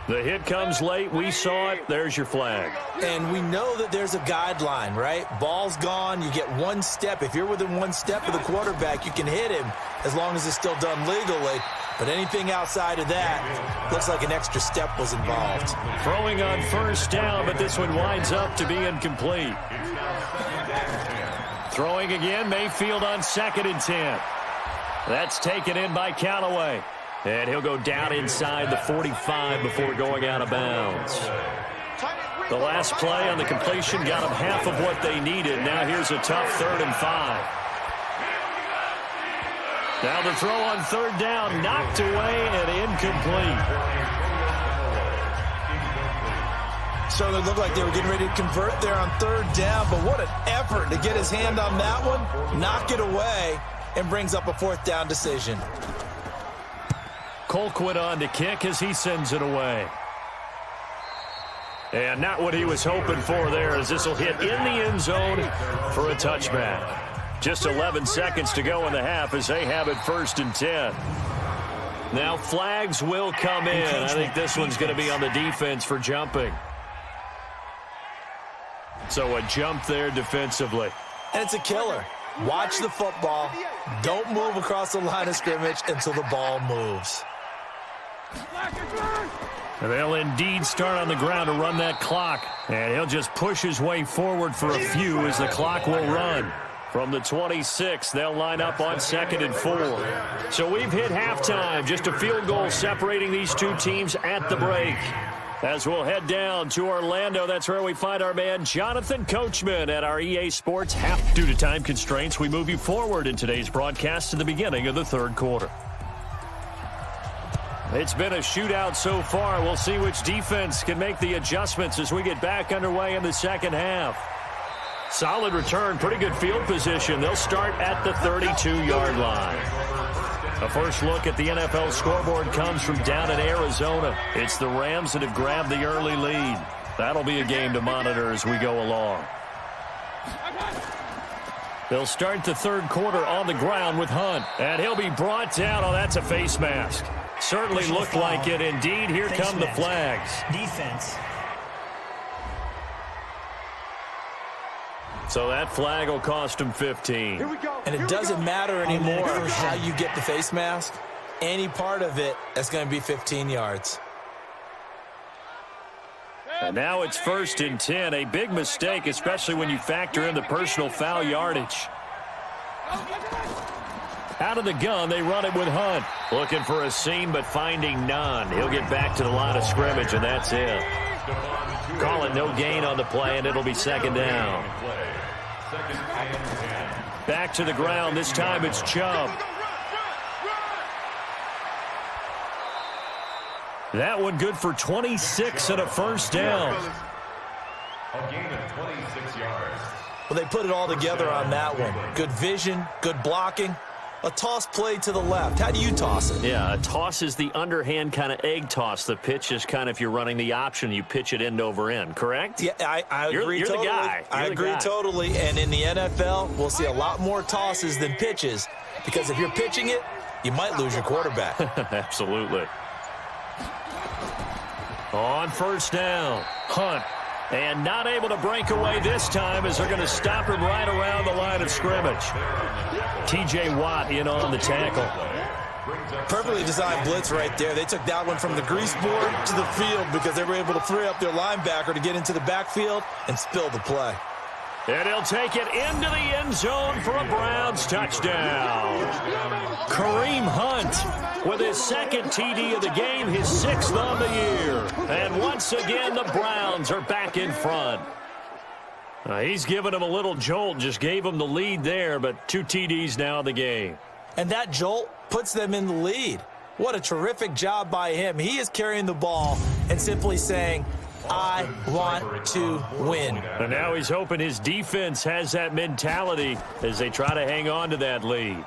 The hit comes late. We saw it. There's your flag. And we know that there's a guideline, right? Ball's gone. You get 1 step. If you're within 1 step of the quarterback, you can hit him as long as it's still done legally. But anything outside of that looks like an extra step was involved. Throwing on 1st down, but this one winds up to be incomplete. Throwing again, Mayfield on 2nd and 10. That's taken in by Callaway. And he'll go down inside the 45 before going out of bounds. The last play on the completion got them half of what they needed. Now here's a tough 3rd and 5. Now the throw on 3rd down, knocked away and incomplete. So it looked like they were getting ready to convert there on 3rd down, but what an effort to get his hand on that one, knock it away, and brings up a 4th down decision. Colquitt on to kick as he sends it away. And not what he was hoping for there as this will hit in the end zone for a touchback. Just 11 seconds to go in the half as they have it 1st and 10. Now flags will come in. I think this one's going to be on the defense for jumping. So a jump there defensively. And it's a killer. Watch the football. Don't move across the line of scrimmage until the ball moves. They'll indeed start on the ground to run that clock. And he'll just push his way forward for a few as the clock will run. From the 26, they'll line up on 2nd and 4. So we've hit halftime. Just a field goal separating these two teams at the break. As we'll head down to Orlando, that's where we find our man Jonathan Coachman at our EA Sports half. Due to time constraints, we move you forward in today's broadcast to the beginning of the 3rd quarter. It's been a shootout so far. We'll see which defense can make the adjustments as we get back underway in the 2nd half. Solid return, pretty good field position. They'll start at the 32-yard line. A first look at the NFL scoreboard comes from down in Arizona. It's the Rams that have grabbed the early lead. That'll be a game to monitor as we go along. They'll start the 3rd quarter on the ground with Hunt. And he'll be brought down. Oh, that's a face mask. Certainly looked like it. Indeed, here come the flags. Defense. So that flag will cost him 15. And it doesn't matter anymore how you get the face mask. Any part of it, that's going to be 15 yards. And now it's 1st and 10. A big mistake, especially when you factor in the personal foul yardage. Out of the gun, they run it with Hunt. Looking for a seam, but finding none. He'll get back to the line of scrimmage, and that's it. Call it no gain on the play, and it'll be 2nd down. Back to the ground. This time it's Chubb. That one good for 26 and a 1st down. A gain of 26 yards. Well, they put it all together on that one. Good vision, good blocking. A toss play to the left. How do you toss it? Yeah, a toss is the underhand kind of egg toss. The pitch is kind of if you're running the option, you pitch it end over end, correct? Yeah, I agree you're totally. The guy. I agree totally. And in the NFL, we'll see a lot more tosses than pitches because if you're pitching it, you might lose your quarterback. Absolutely. On 1st down, Hunt. And not able to break away this time as they're going to stop him right around the line of scrimmage. T.J. Watt in on the tackle. Perfectly designed blitz right there. They took that one from the grease board to the field because they were able to free up their linebacker to get into the backfield and spill the play. And he'll take it into the end zone for a Browns touchdown. Kareem Hunt with his 2nd TD of the game, his 6th on the year. And once again, the Browns are back in front. He's given him a little jolt, just gave him the lead there, but 2 TDs now in the game. And that jolt puts them in the lead. What a terrific job by him. He is carrying the ball and simply saying, I want to win. And now he's hoping his defense has that mentality as they try to hang on to that lead.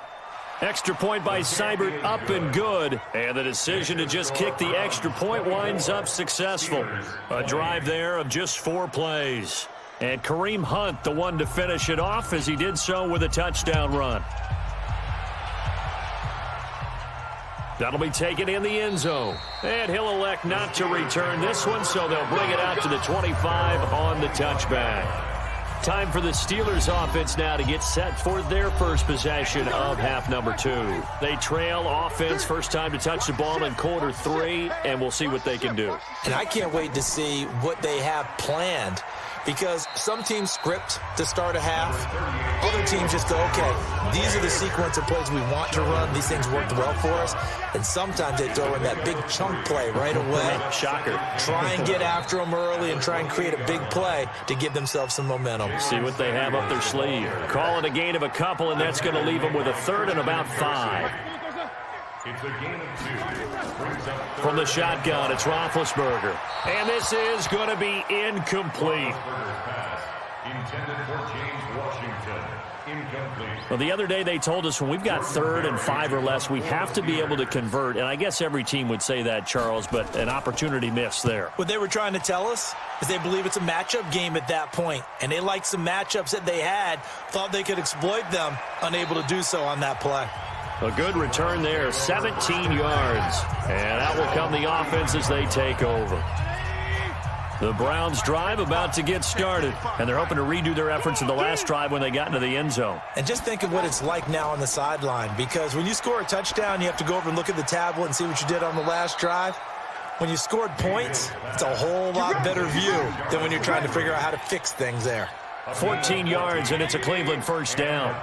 Extra point by Seibert up and good. And the decision to just kick the extra point winds up successful. A drive there of just 4 plays. And Kareem Hunt, the one to finish it off as he did so with a touchdown run. That'll be taken in the end zone. And he'll elect not to return this one, so they'll bring it out to the 25 on the touchback. Time for the Steelers offense now to get set for their first possession of half number 2. They trail offense, first time to touch the ball in quarter 3, and we'll see what they can do. And I can't wait to see what they have planned because some teams script to start a half. Other teams just go, okay, these are the sequence of plays we want to run. These things worked well for us. And sometimes they throw in that big chunk play right away. Shocker. Try and get after them early and try and create a big play to give themselves some momentum. See what they have up their sleeve. Call it a gain of a couple, and that's going to leave them with a 3rd and about 5. It's a gain of 2. From the shotgun, it's Roethlisberger. And this is going to be incomplete. Intended for James Washington. Incomplete. Well, the other day they told us when we've got 3rd and 5 or less, we have to be able to convert. And I guess every team would say that, Charles, but an opportunity missed there. What they were trying to tell us is they believe it's a matchup game at that point, and they liked some matchups that they had, thought they could exploit them, unable to do so on that play. A good return there, 17 yards. And that will come the offense as they take over. The Browns drive about to get started, and they're hoping to redo their efforts in the last drive when they got into the end zone. And just think of what it's like now on the sideline, because when you score a touchdown, you have to go over and look at the tablet and see what you did on the last drive. When you scored points, it's a whole lot better view than when you're trying to figure out how to fix things there. 14 yards, and it's a Cleveland first down.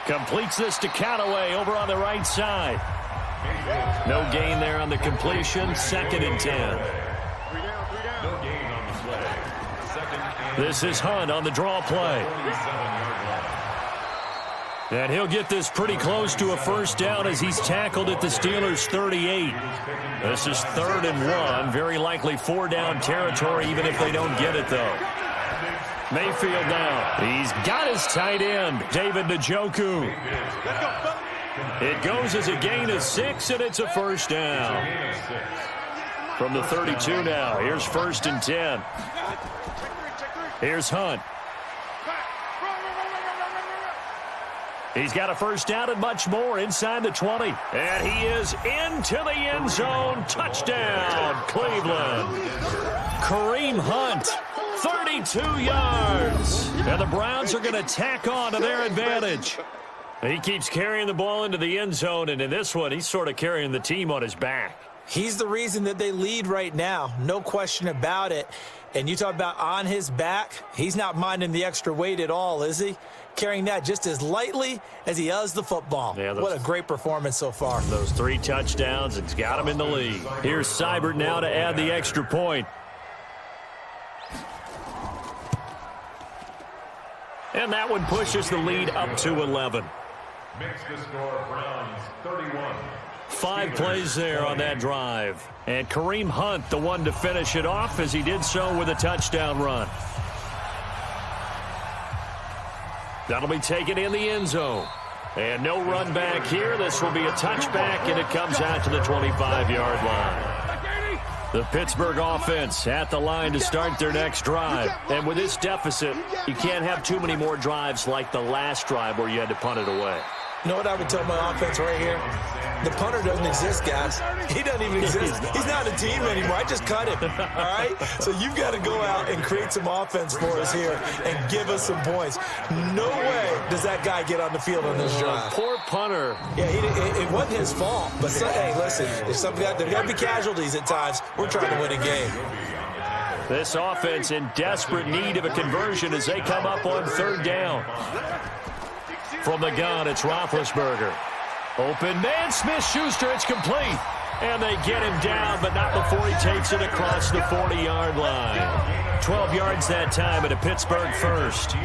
Completes this to Callaway over on the right side. No gain there on the completion. 2nd and 10. No gain on the play. This is Hunt on the draw play. And he'll get this pretty close to a first down as he's tackled at the Steelers' 38. This is 3rd and 1. Very likely 4-down territory, even if they don't get it, though. Mayfield now. He's got his tight end, David Njoku. It goes as a gain of 6, and it's a first down. From the 32 now, here's 1st and 10. Here's Hunt. He's got a first down and much more inside the 20. And he is into the end zone. Touchdown, Cleveland. Kareem Hunt, 32 yards. And the Browns are going to tack on to their advantage. He keeps carrying the ball into the end zone, and in this one, he's sort of carrying the team on his back. He's the reason that they lead right now, no question about it. And you talk about on his back, he's not minding the extra weight at all, is he? Carrying that just as lightly as he does the football. Yeah, what a great performance so far. Those 3 touchdowns, it's got him in the lead. Here's Seibert now to add the extra point. And that one pushes the lead up to 11. Makes the score Browns 31. 5 plays there on that drive. And Kareem Hunt, the one to finish it off, as he did so with a touchdown run. That'll be taken in the end zone. And no run back here. This will be a touchback, and it comes out to the 25-yard line. The Pittsburgh offense at the line to start their next drive. And with this deficit, you can't have too many more drives like the last drive where you had to punt it away. You know what I would tell my offense right here? The punter doesn't exist, guys. He doesn't even exist. He's not a team anymore. I just cut him, all right? So you've got to go out and create some offense for us here and give us some points. No way does that guy get on the field on this drive. Poor punter. Yeah, it wasn't his fault. But, hey, listen, there's got to be casualties at times. We're trying to win a game. This offense in desperate need of a conversion as they come up on 3rd down. From the gun, it's Roethlisberger. Open man, Smith-Schuster, it's complete. And they get him down, but not before he takes it across the 40-yard line. 12 yards that time at a Pittsburgh first. First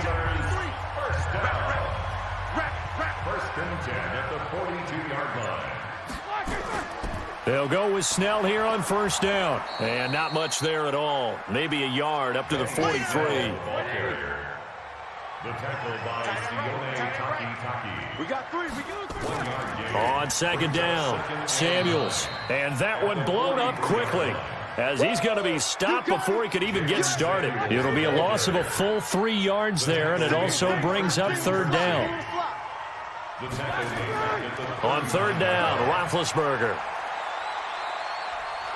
and 10 at the 42-yard line. They'll go with Snell here on 1st down. And not much there at all. Maybe a yard up to the 43. The tackle by Sione Taki. We got 3. We got 3. On 2nd down, Samuels. And that one blown up quickly as he's going to be stopped before he could even get started. It'll be a loss of a full 3 yards there, and it also brings up 3rd down. On 3rd down, Roethlisberger.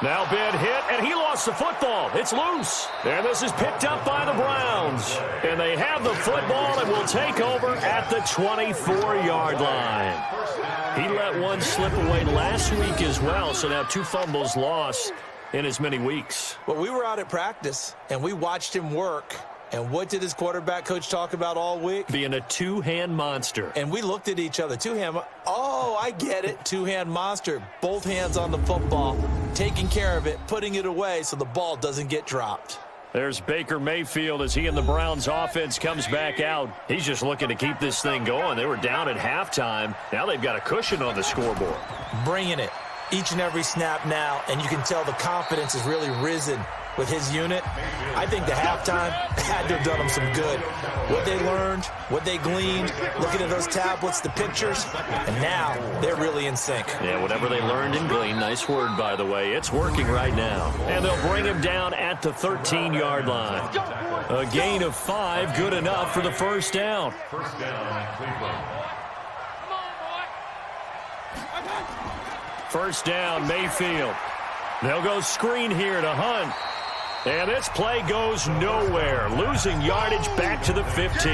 Now been hit, and he lost the football. It's loose. And this is picked up by the Browns. And they have the football and will take over at the 24-yard line. He let one slip away last week as well, so now 2 fumbles lost in as many weeks. Well, we were out at practice, and we watched him work. And what did his quarterback coach talk about all week? Being a 2-hand monster. And we looked at each other. 2-hand. Oh, I get it. 2-hand monster. Both hands on the football, taking care of it, putting it away so the ball doesn't get dropped. There's Baker Mayfield as he and the Browns offense comes back out. He's just looking to keep this thing going. They were down at halftime. Now they've got a cushion on the scoreboard. Bringing it. each and every snap now, and you can tell the confidence has really risen with his unit. I think the halftime had to have done them some good. What they learned, what they gleaned, looking at those tablets, the pictures, and now they're really in sync. Yeah, whatever they learned and gleaned, nice word, by the way, it's working right now. And they'll bring him down at the 13-yard line. A gain of 5, good enough for the first down. First down, Cleveland. First down, Mayfield. They'll go screen here to Hunt. And this play goes nowhere, losing yardage back to the 15.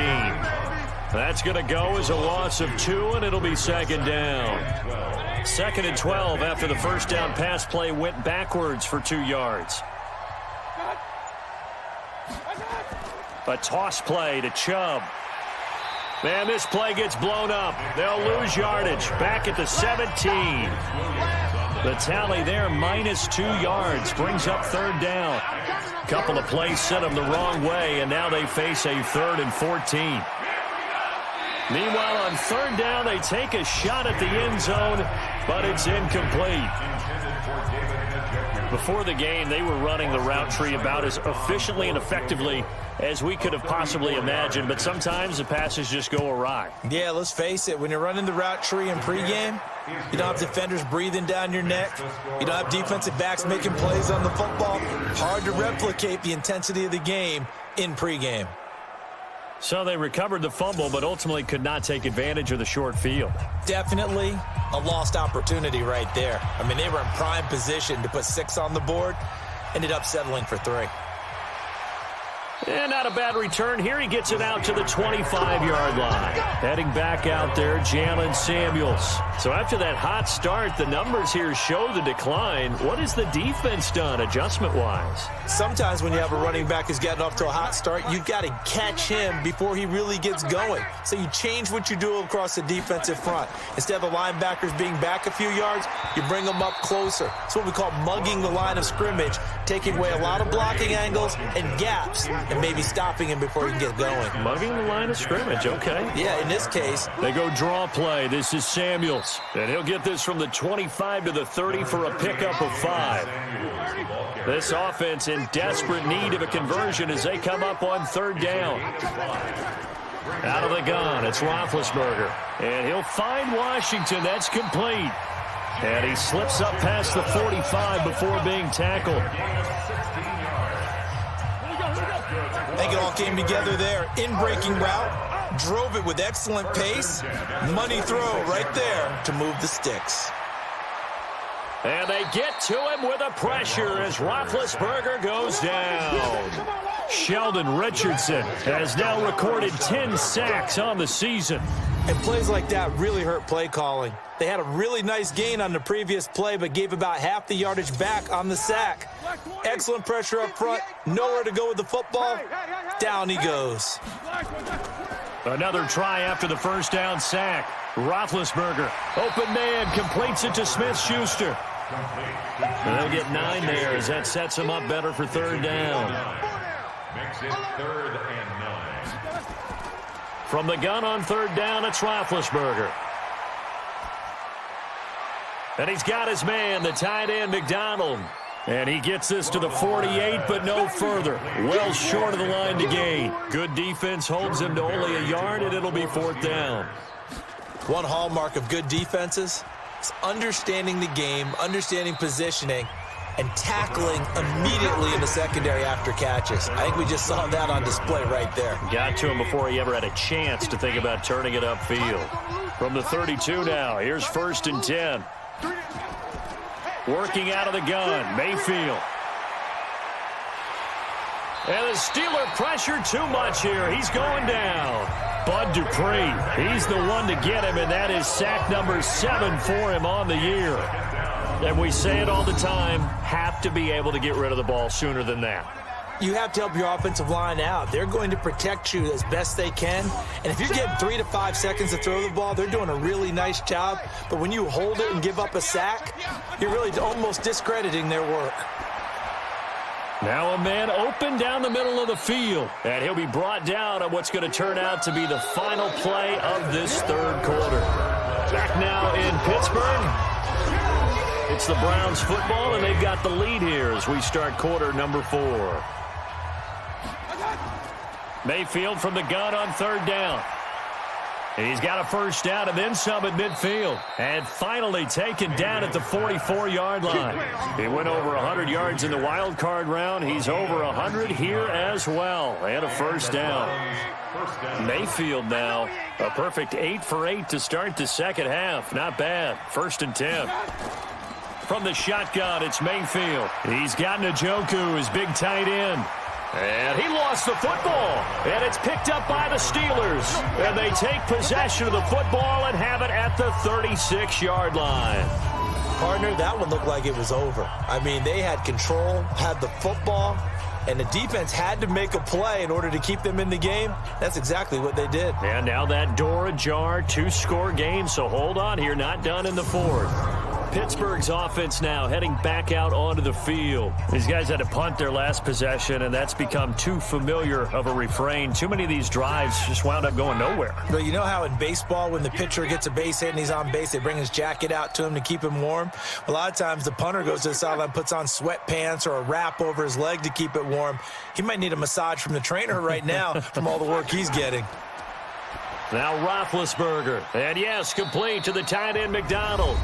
That's going to go as a loss of 2, and it'll be second down. 2nd and 12 after the first down pass play went backwards for 2 yards. A toss play to Chubb. Man, this play gets blown up. They'll lose yardage back at the 17. The tally there, -2 yards, brings up third down. Couple of plays sent them the wrong way, and now they face a 3rd and 14. Meanwhile, on third down, they take a shot at the end zone, but it's incomplete. Before the game, they were running the route tree about as efficiently and effectively as we could have possibly imagined, but sometimes the passes just go awry. Yeah, let's face it, when you're running the route tree in pregame, you don't have defenders breathing down your neck. You don't have defensive backs making plays on the football. Hard to replicate the intensity of the game in pregame. So they recovered the fumble, but ultimately could not take advantage of the short field. Definitely a lost opportunity right there. I mean, they were in prime position to put 6 on the board. Ended up settling for 3. And not a bad return here. He gets it out to the 25-yard line. Heading back out there, Jalen Samuels. So after that hot start, the numbers here show the decline. What has the defense done adjustment-wise? Sometimes when you have a running back who's getting off to a hot start, you've got to catch him before he really gets going. So you change what you do across the defensive front. Instead of the linebackers being back a few yards, you bring them up closer. It's what we call mugging the line of scrimmage, taking away a lot of blocking angles and gaps, and maybe stopping him before he can get going. Mugging the line of scrimmage, okay. Yeah, in this case. They go draw play. This is Samuels. And he'll get this from the 25 to the 30 for a pickup of 5. This offense in desperate need of a conversion as they come up on third down. Out of the gun, it's Roethlisberger. And he'll find Washington. That's complete. And he slips up past the 45 before being tackled. I think it all came together there. In-breaking route, drove it with excellent pace. Money throw right there to move the sticks. And they get to him with a pressure as Roethlisberger goes down. Sheldon Richardson has now recorded 10 sacks on the season. And plays like that really hurt play calling. They had a really nice gain on the previous play, but gave about half the yardage back on the sack. Excellent pressure up front. Nowhere to go with the football. Down he goes. Another try after the first down sack. Roethlisberger, open man, completes it to Smith-Schuster. And they'll get 9 there as that sets him up better for third down. Makes it 3rd and 9. From the gun on third down, it's Roethlisberger. And he's got his man, the tight end, McDonald. And he gets this to the 48, but no further. Well short of the line to gain. Good defense holds him to only a yard, and it'll be 4th down. One hallmark of good defenses is understanding the game, understanding positioning, and tackling immediately in the secondary after catches. I think we just saw that on display right there. Got to him before he ever had a chance to think about turning it upfield. From the 32 now, here's 1st and 10. Working out of the gun, Mayfield. And the Steeler pressure too much here. He's going down. Bud Dupree, he's the one to get him, and that is sack number 7 for him on the year. And we say it all the time, have to be able to get rid of the ball sooner than that. You have to help your offensive line out. They're going to protect you as best they can. And if you're getting 3 to 5 seconds to throw the ball, they're doing a really nice job. But when you hold it and give up a sack, you're really almost discrediting their work. Now a man open down the middle of the field. And he'll be brought down on what's going to turn out to be the final play of this third quarter. Back now in Pittsburgh. It's the Browns football, and they've got the lead here as we start quarter number 4. Mayfield from the gun on 3rd down. He's got a first down and then some at midfield. And finally taken down at the 44-yard line. He went over 100 yards in the wild card round. He's over 100 here as well. And a first down. Mayfield now a perfect 8 for 8 to start the second half. Not bad. 1st and 10. From the shotgun, it's Mayfield. He's got Njoku, his big tight end. And he lost the football, and it's picked up by the Steelers. And they take possession of the football and have it at the 36-yard line. Partner, that one looked like it was over. I mean, they had control, had the football, and the defense had to make a play in order to keep them in the game. That's exactly what they did. And now that door ajar, 2-score game, so hold on here, not done in the 4th. Pittsburgh's offense now heading back out onto the field. These guys had to punt their last possession, and that's become too familiar of a refrain. Too many of these drives just wound up going nowhere. But you know how in baseball, when the pitcher gets a base hit and he's on base, they bring his jacket out to him to keep him warm? A lot of times the punter goes to the sideline, puts on sweatpants or a wrap over his leg to keep it warm. He might need a massage from the trainer right now from all the work he's getting. Now Roethlisberger, and yes, complete to the tight end McDonald.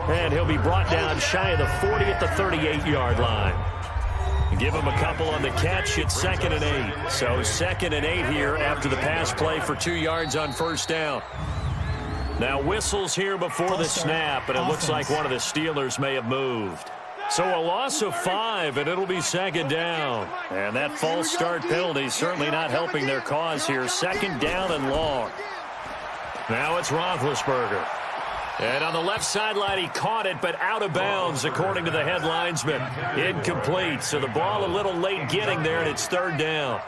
And he'll be brought down shy of the 40 at the 38-yard line. Give him a couple on the catch. It's 2nd and 8. So 2nd and 8 here after the pass play for 2 yards on first down. Now whistles here before the snap, and it looks like one of the Steelers may have moved. So a loss of 5, and it'll be 2nd down. And that false start penalty certainly not helping their cause here. 2nd down and long. Now it's Roethlisberger. And on the left sideline, he caught it, but out of bounds, according to the head linesman. Incomplete, so the ball a little late getting there, and it's 3rd down.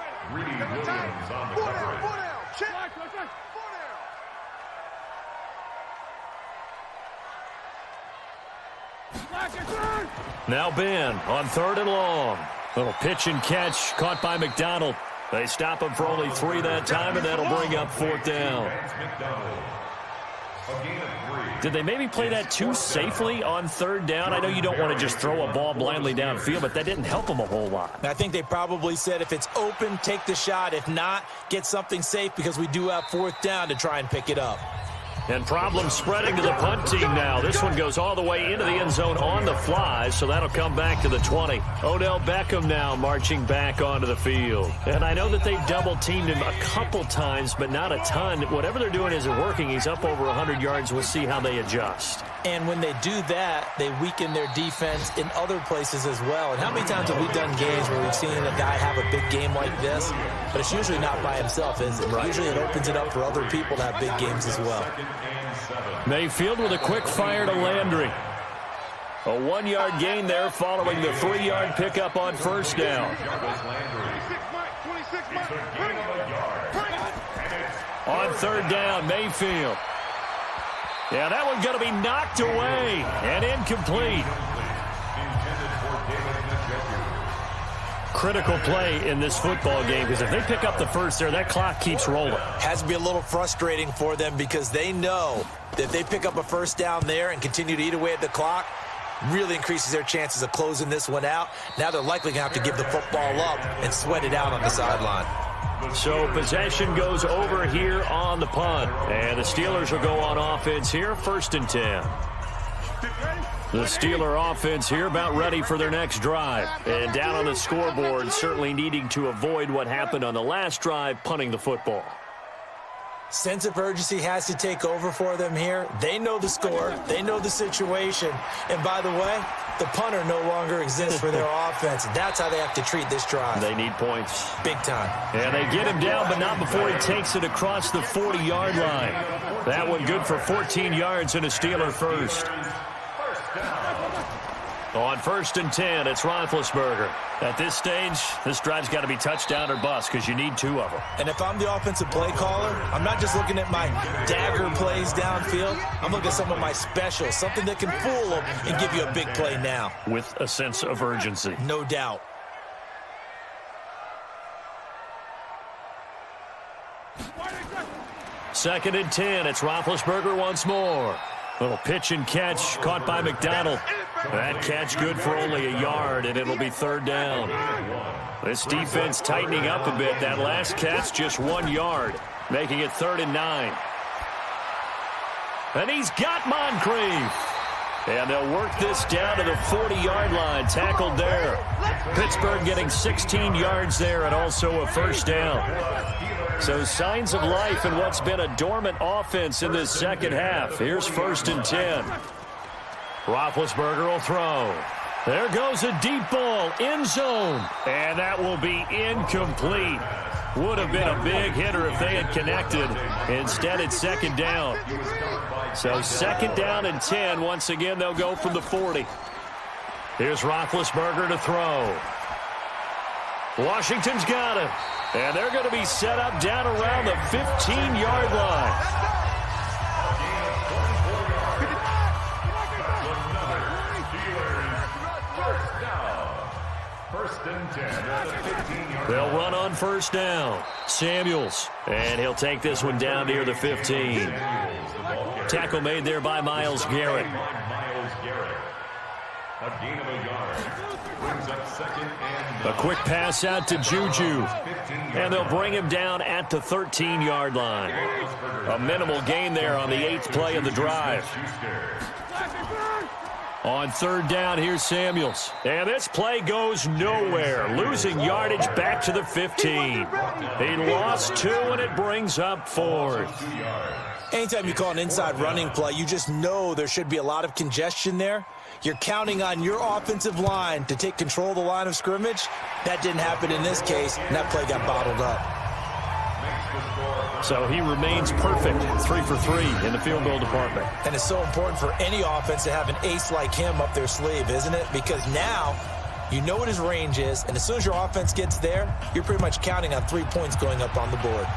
Now Ben on 3rd and long. Little pitch and catch caught by McDonald. They stop him for only 3 that time, and that'll bring up 4th down. Did they maybe play that too safely on 3rd down? I know you don't want to just throw a ball blindly downfield, but that didn't help them a whole lot. I think they probably said if it's open, take the shot. If not, get something safe because we do have 4th down to try and pick it up. And problems spreading to the punt team now. This one goes all the way into the end zone on the fly, so that'll come back to the 20. Odell Beckham now marching back onto the field. And I know that they've double-teamed him a couple times, but not a ton. Whatever they're doing isn't working. He's up over 100 yards. We'll see how they adjust. And when they do that, they weaken their defense in other places as well. And how many times have we done games where we've seen a guy have a big game like this? But it's usually not by himself, is it? Right. Usually it opens it up for other people to have big games as well. Mayfield with a quick fire to Landry. A 1-yard gain there following the 3-yard pickup on first down. On 3rd down, Mayfield. Yeah, that one's going to be knocked away and incomplete. Critical play in this football game because if they pick up the first there, that clock keeps rolling. Has to be a little frustrating for them because they know that if they pick up a first down there and continue to eat away at the clock, really increases their chances of closing this one out. Now they're likely going to have to give the football up and sweat it out on the sideline. So possession goes over here on the punt. And the Steelers will go on offense here, 1st and 10. The Steeler offense here about ready for their next drive. And down on the scoreboard, certainly needing to avoid what happened on the last drive, punting the football. Sense of urgency has to take over for them here. They know the score. They know the situation. And by the way, the punter no longer exists for their offense. That's how they have to treat this drive. They need points. Big time. And they get him down, but not before he takes it across the 40-yard line. That one good for 14 yards and a Steeler first. On 1st and 10, it's Roethlisberger. At this stage, this drive's got to be touchdown or bust because you need 2 of them. And if I'm the offensive play caller, I'm not just looking at my dagger plays downfield. I'm looking at some of my specials, something that can fool them and give you a big play now. With a sense of urgency. No doubt. Second and 10, it's Roethlisberger once more. Little pitch and catch caught by McDonald. That catch good for only a yard, and it'll be third down. This defense tightening up a bit. That last catch just 1 yard, making it 3rd and 9. And he's got Moncrief. And they'll work this down to the 40-yard line. Tackled there. Pittsburgh getting 16 yards there and also a first down. So signs of life in what's been a dormant offense in this second half. Here's 1st and 10. Roethlisberger will throw. There goes a deep ball, end zone. And that will be incomplete. Would have been a big hitter if they had connected. Instead, it's 2nd down. So 2nd down and 10. Once again, they'll go from the 40. Here's Roethlisberger to throw. Washington's got it. And they're going to be set up down around the 15-yard line. They'll run on 1st down. Samuels. And he'll take this one down near the 15. Tackle made there by Myles Garrett. A gain of a yard. Brings up 2nd and 9. A quick pass out to Juju. And they'll bring him down at the 13-yard line. A minimal gain there on the 8th play of the drive. On 3rd down, here's Samuels. And this play goes nowhere. Losing yardage back to the 15. He lost 2, and it brings up 4th. Anytime you call an inside running play, you just know there should be a lot of congestion there. You're counting on your offensive line to take control of the line of scrimmage. That didn't happen in this case, and that play got bottled up. So he remains perfect, 3 for 3 in the field goal department. And it's so important for any offense to have an ace like him up their sleeve, isn't it? Because now you know what his range is, and as soon as your offense gets there, you're pretty much counting on 3 points going up on the board.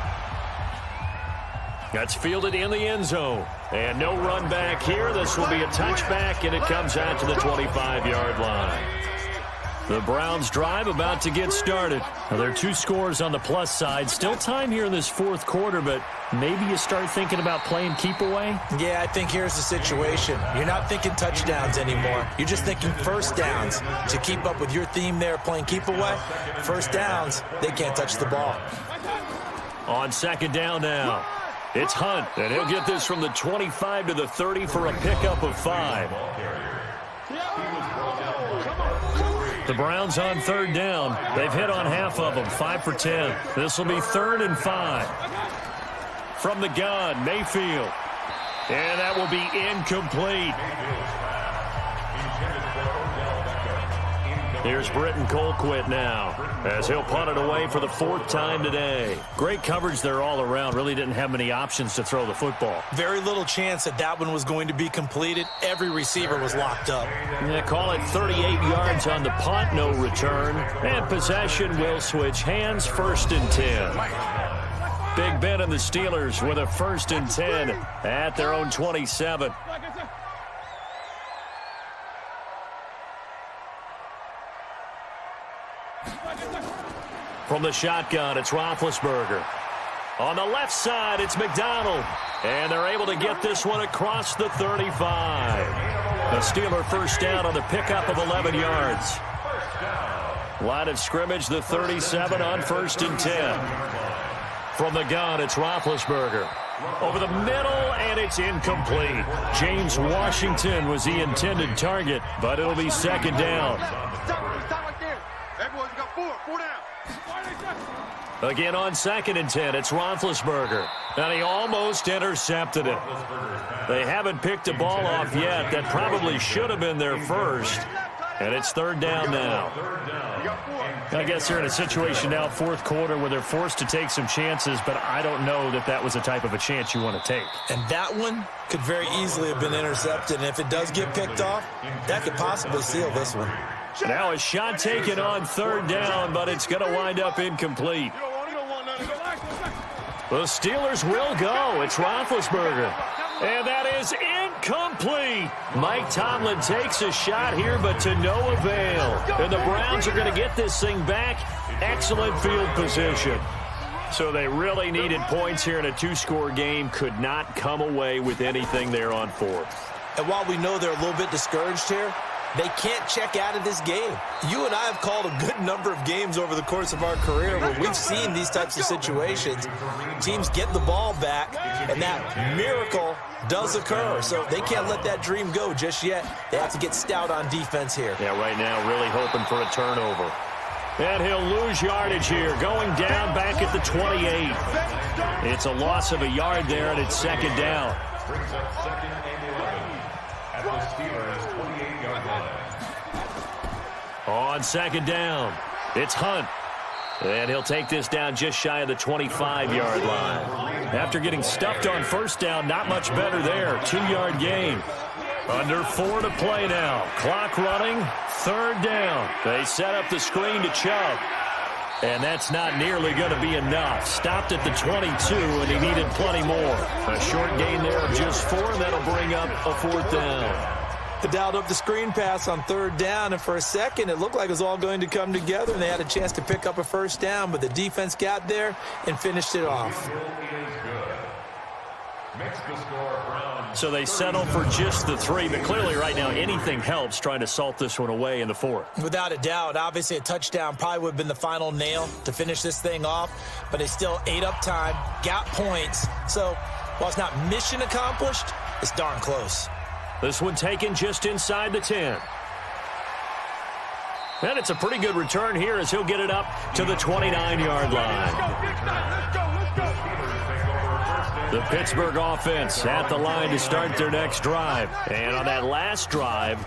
That's fielded in the end zone. And no run back here. This will be a touchback, and it comes out to the 25-yard line. The Browns' drive about to get started. Now, there are 2 scores on the plus side. Still time here in this 4th quarter, but maybe you start thinking about playing keep away? Yeah, I think here's the situation. You're not thinking touchdowns anymore. You're just thinking first downs. To keep up with your theme there, playing keep away, first downs, they can't touch the ball. On 2nd down now, it's Hunt, and he'll get this from the 25 to the 30 for a pickup of 5. The Browns on 3rd down. They've hit on half of them, 5 for 10. This will be 3rd and 5. From the gun, Mayfield. And that will be incomplete. Here's Britton Colquitt now, as he'll punt it away for the 4th time today. Great coverage there all around. Really didn't have many options to throw the football. Very little chance that one was going to be completed. Every receiver was locked up. Yeah, call it 38 yards on the punt, no return. And possession will switch hands, 1st and 10. Big Ben and the Steelers with a 1st and 10 at their own 27. From the shotgun, it's Roethlisberger. On the left side, it's McDonald. And they're able to get this one across the 35. The Steeler first down on the pickup of 11 yards. Line of scrimmage, the 37 on 1st and 10. From the gun, it's Roethlisberger. Over the middle, and it's incomplete. James Washington was the intended target, but it'll be 2nd down. Everyone's got 4 down. Again on 2nd and 10, it's Roethlisberger. And he almost intercepted it. They haven't picked a ball off yet. That probably should have been their first. And it's 3rd down now. I guess they're in a situation now, 4th quarter, where they're forced to take some chances, but I don't know that that was the type of a chance you want to take. And that one could very easily have been intercepted. And if it does get picked off, that could possibly seal this one. Now a shot taken on 3rd down, but it's going to wind up incomplete. The Steelers will go. It's Roethlisberger. And that is incomplete. Mike Tomlin takes a shot here, but to no avail. And the Browns are going to get this thing back. Excellent field position. So they really needed points here in a 2-score game. Could not come away with anything there on 4th. And while we know they're a little bit discouraged here, They can't check out of this game. You and I have called a good number of games over the course of our career where we've seen these types of situations. Teams get the ball back, and that miracle does occur. So they can't let that dream go just yet. They have to get stout on defense here. Yeah, right now really hoping for a turnover. And he'll lose yardage here, going down back at the 28. It's a loss of a yard there, and it's second down. Brings up second and 11 at the Steelers' 28-yard line. On second down, it's Hunt. And he'll take this down just shy of the 25-yard line. After getting stuffed on first down, not much better there. 2-yard gain. Under 4 to play now. Clock running. Third down. They set up the screen to Chubb. And that's not nearly going to be enough. Stopped at the 22, and he needed plenty more. A short gain there of just 4, and that'll bring up a fourth down. They dialed up the screen pass on third down, and for a second it looked like it was all going to come together, and they had a chance to pick up a first down, but the defense got there and finished it off. So they settle for just the 3, but clearly right now anything helps trying to salt this one away in the 4th. Without a doubt, obviously a touchdown probably would have been the final nail to finish this thing off, but they still ate up time, got points. So while it's not mission accomplished, it's darn close. This one taken just inside the 10. And it's a pretty good return here as he'll get it up to the 29-yard line. The Pittsburgh offense at the line to start their next drive. And on that last drive,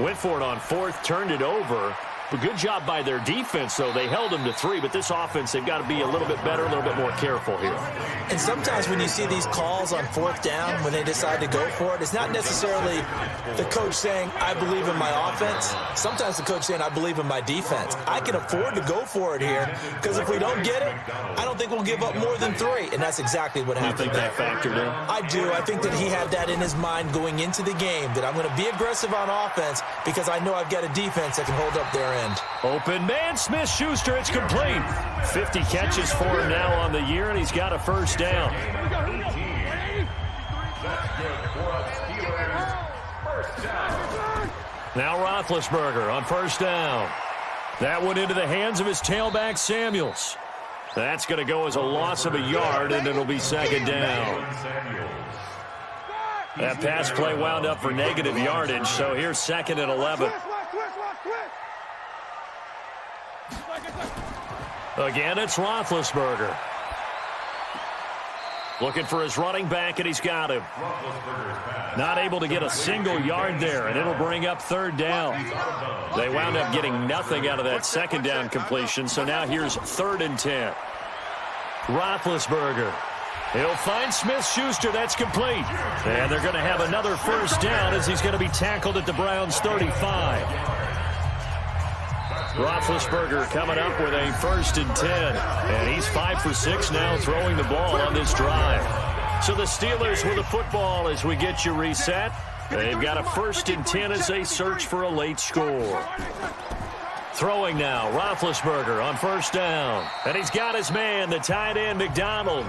went for it on 4th, turned it over. A good job by their defense, though. They held them to 3, but this offense, they've got to be a little bit better, a little bit more careful here. And sometimes when you see these calls on 4th down, when they decide to go for it, it's not necessarily the coach saying, I believe in my offense. Sometimes the coach saying, I believe in my defense. I can afford to go for it here, because if we don't get it, I don't think we'll give up more than 3. And that's exactly what happened. You think that factored in? I do. I think that he had that in his mind going into the game, that I'm going to be aggressive on offense because I know I've got a defense that can hold up their end. Open man, Smith-Schuster, it's complete. 50 catches for him now on the year, and he's got a first down. Now Roethlisberger on first down. That went into the hands of his tailback, Samuels. That's going to go as a loss of a yard, and it'll be second down. That pass play wound up for negative yardage, so here's second and 11. Again, it's Roethlisberger. Looking for his running back, and he's got him. Not able to get a single yard there, and it'll bring up third down. They wound up getting nothing out of that second down completion, so now here's 3rd and 10. Roethlisberger. He'll find Smith-Schuster. That's complete. And they're going to have another first down as he's going to be tackled at the Browns' 35. Roethlisberger coming up with a 1st and 10. And he's 5 for 6 now throwing the ball on this drive. So the Steelers with the football as we get you reset. They've got a 1st and 10 as they search for a late score. Throwing now, Roethlisberger on first down. And he's got his man, the tight end, McDonald.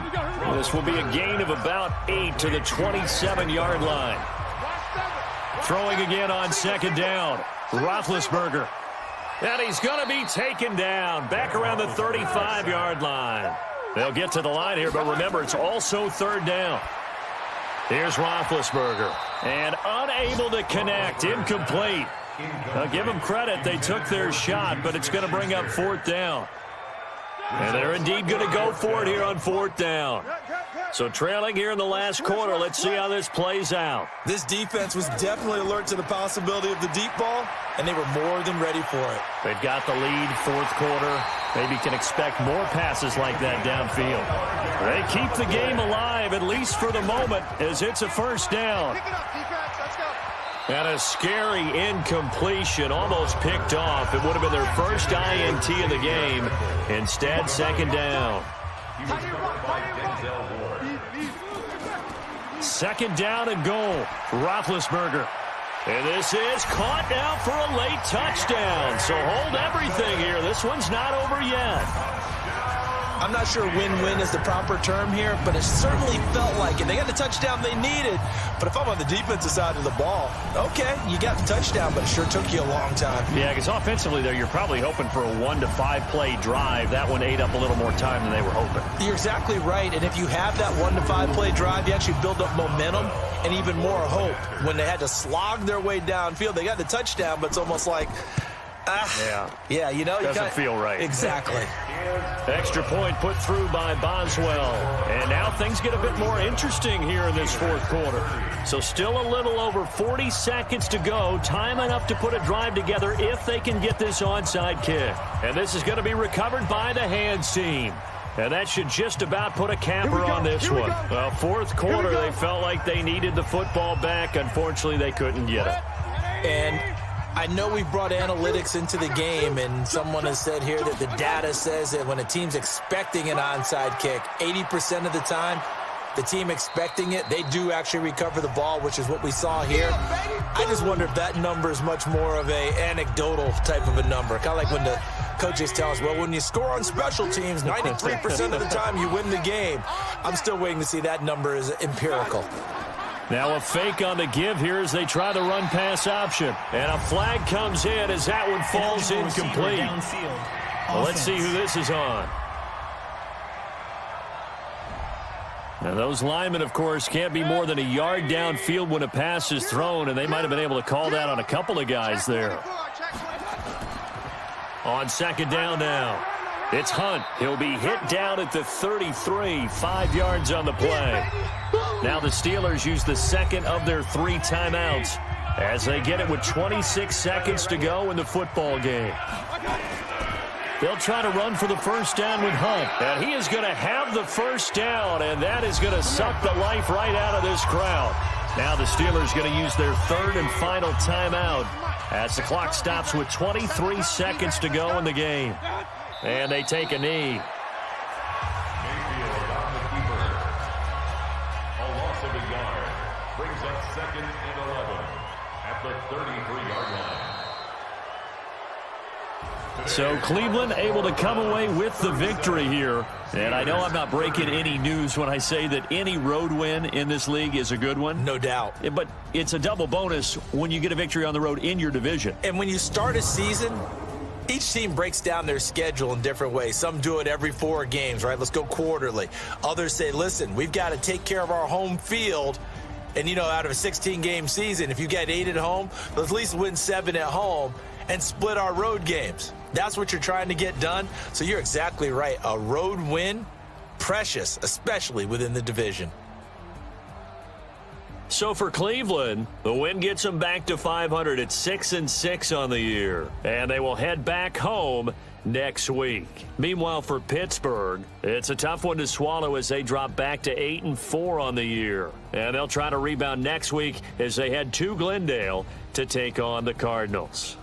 This will be a gain of about 8 to the 27-yard line. Throwing again on second down, Roethlisberger. And he's going to be taken down back around the 35-yard line. They'll get to the line here, but remember, it's also third down. Here's Roethlisberger. And unable to connect, incomplete. I'll give them credit. They took their shot, but it's going to bring up 4th down. And they're indeed going to go for it here on 4th down. So trailing here in the last quarter, let's see how this plays out. This defense was definitely alert to the possibility of the deep ball, and they were more than ready for it. They've got the lead, 4th quarter. Maybe can expect more passes like that downfield. They keep the game alive, at least for the moment, as it's a first down. And a scary incompletion, almost picked off. It would have been their first INT of the game. Instead, second down. Second down and goal. Roethlisberger. And this is caught now for a late touchdown. So hold everything here. This one's not over yet. I'm not sure win-win is the proper term here, but it certainly felt like it. They got the touchdown they needed, but if I'm on the defensive side of the ball, okay, you got the touchdown, but it sure took you a long time. Yeah, because offensively, though, you're probably hoping for a 1 to 5 play drive. That one ate up a little more time than they were hoping. You're exactly right, and if you have that 1 to 5 play drive, you actually build up momentum and even more hope. When they had to slog their way downfield, they got the touchdown, but it's almost like, yeah, you know, doesn't feel right. Exactly. Extra point put through by Boswell. And now things get a bit more interesting here in this fourth quarter. So still a little over 40 seconds to go. Time enough to put a drive together if they can get this onside kick. And this is going to be recovered by the hands team. And that should just about put a capper on this one. Well, fourth quarter, they felt like they needed the football back. Unfortunately, they couldn't get it. And I know we've brought analytics into the game, and someone has said here that the data says that when a team's expecting an onside kick, 80% of the time, the team expecting it, they do actually recover the ball, which is what we saw here. I just wonder if that number is much more of a anecdotal type of a number. Kind of like when the coaches tell us, well, when you score on special teams, 93% of the time you win the game. I'm still waiting to see that number is empirical. Now a fake on the give here as they try the run-pass option. And a flag comes in as that one falls incomplete. Well, let's see who this is on. Now those linemen, of course, can't be more than a yard downfield when a pass is thrown, and they might have been able to call that on a couple of guys there. On second down now, it's Hunt. He'll be hit down at the 33, 5 yards on the play. Now the Steelers use the second of their 3 timeouts as they get it with 26 seconds to go in the football game. They'll try to run for the first down with Hunt. And he is going to have the first down, and that is going to suck the life right out of this crowd. Now the Steelers going to use their 3rd and final timeout as the clock stops with 23 seconds to go in the game. And they take a knee. Mayfield on the keeper. A loss of a yard brings up 2nd and 11 at the 33-yard line. So Cleveland able to come away with the victory here. And I know I'm not breaking any news when I say that any road win in this league is a good one. No doubt. But it's a double bonus when you get a victory on the road in your division. And when you start a season, each team breaks down their schedule in different ways. Some do it every 4 games, right? Let's go quarterly. Others say, listen, we've got to take care of our home field. And, you know, out of a 16-game season, if you get 8 at home, let's at least win 7 at home and split our road games. That's what you're trying to get done. So you're exactly right. A road win, precious, especially within the division. So for Cleveland, the win gets them back to 500 at 6-6 on the year. And they will head back home next week. Meanwhile, for Pittsburgh, it's a tough one to swallow as they drop back to 8-4 on the year. And they'll try to rebound next week as they head to Glendale to take on the Cardinals.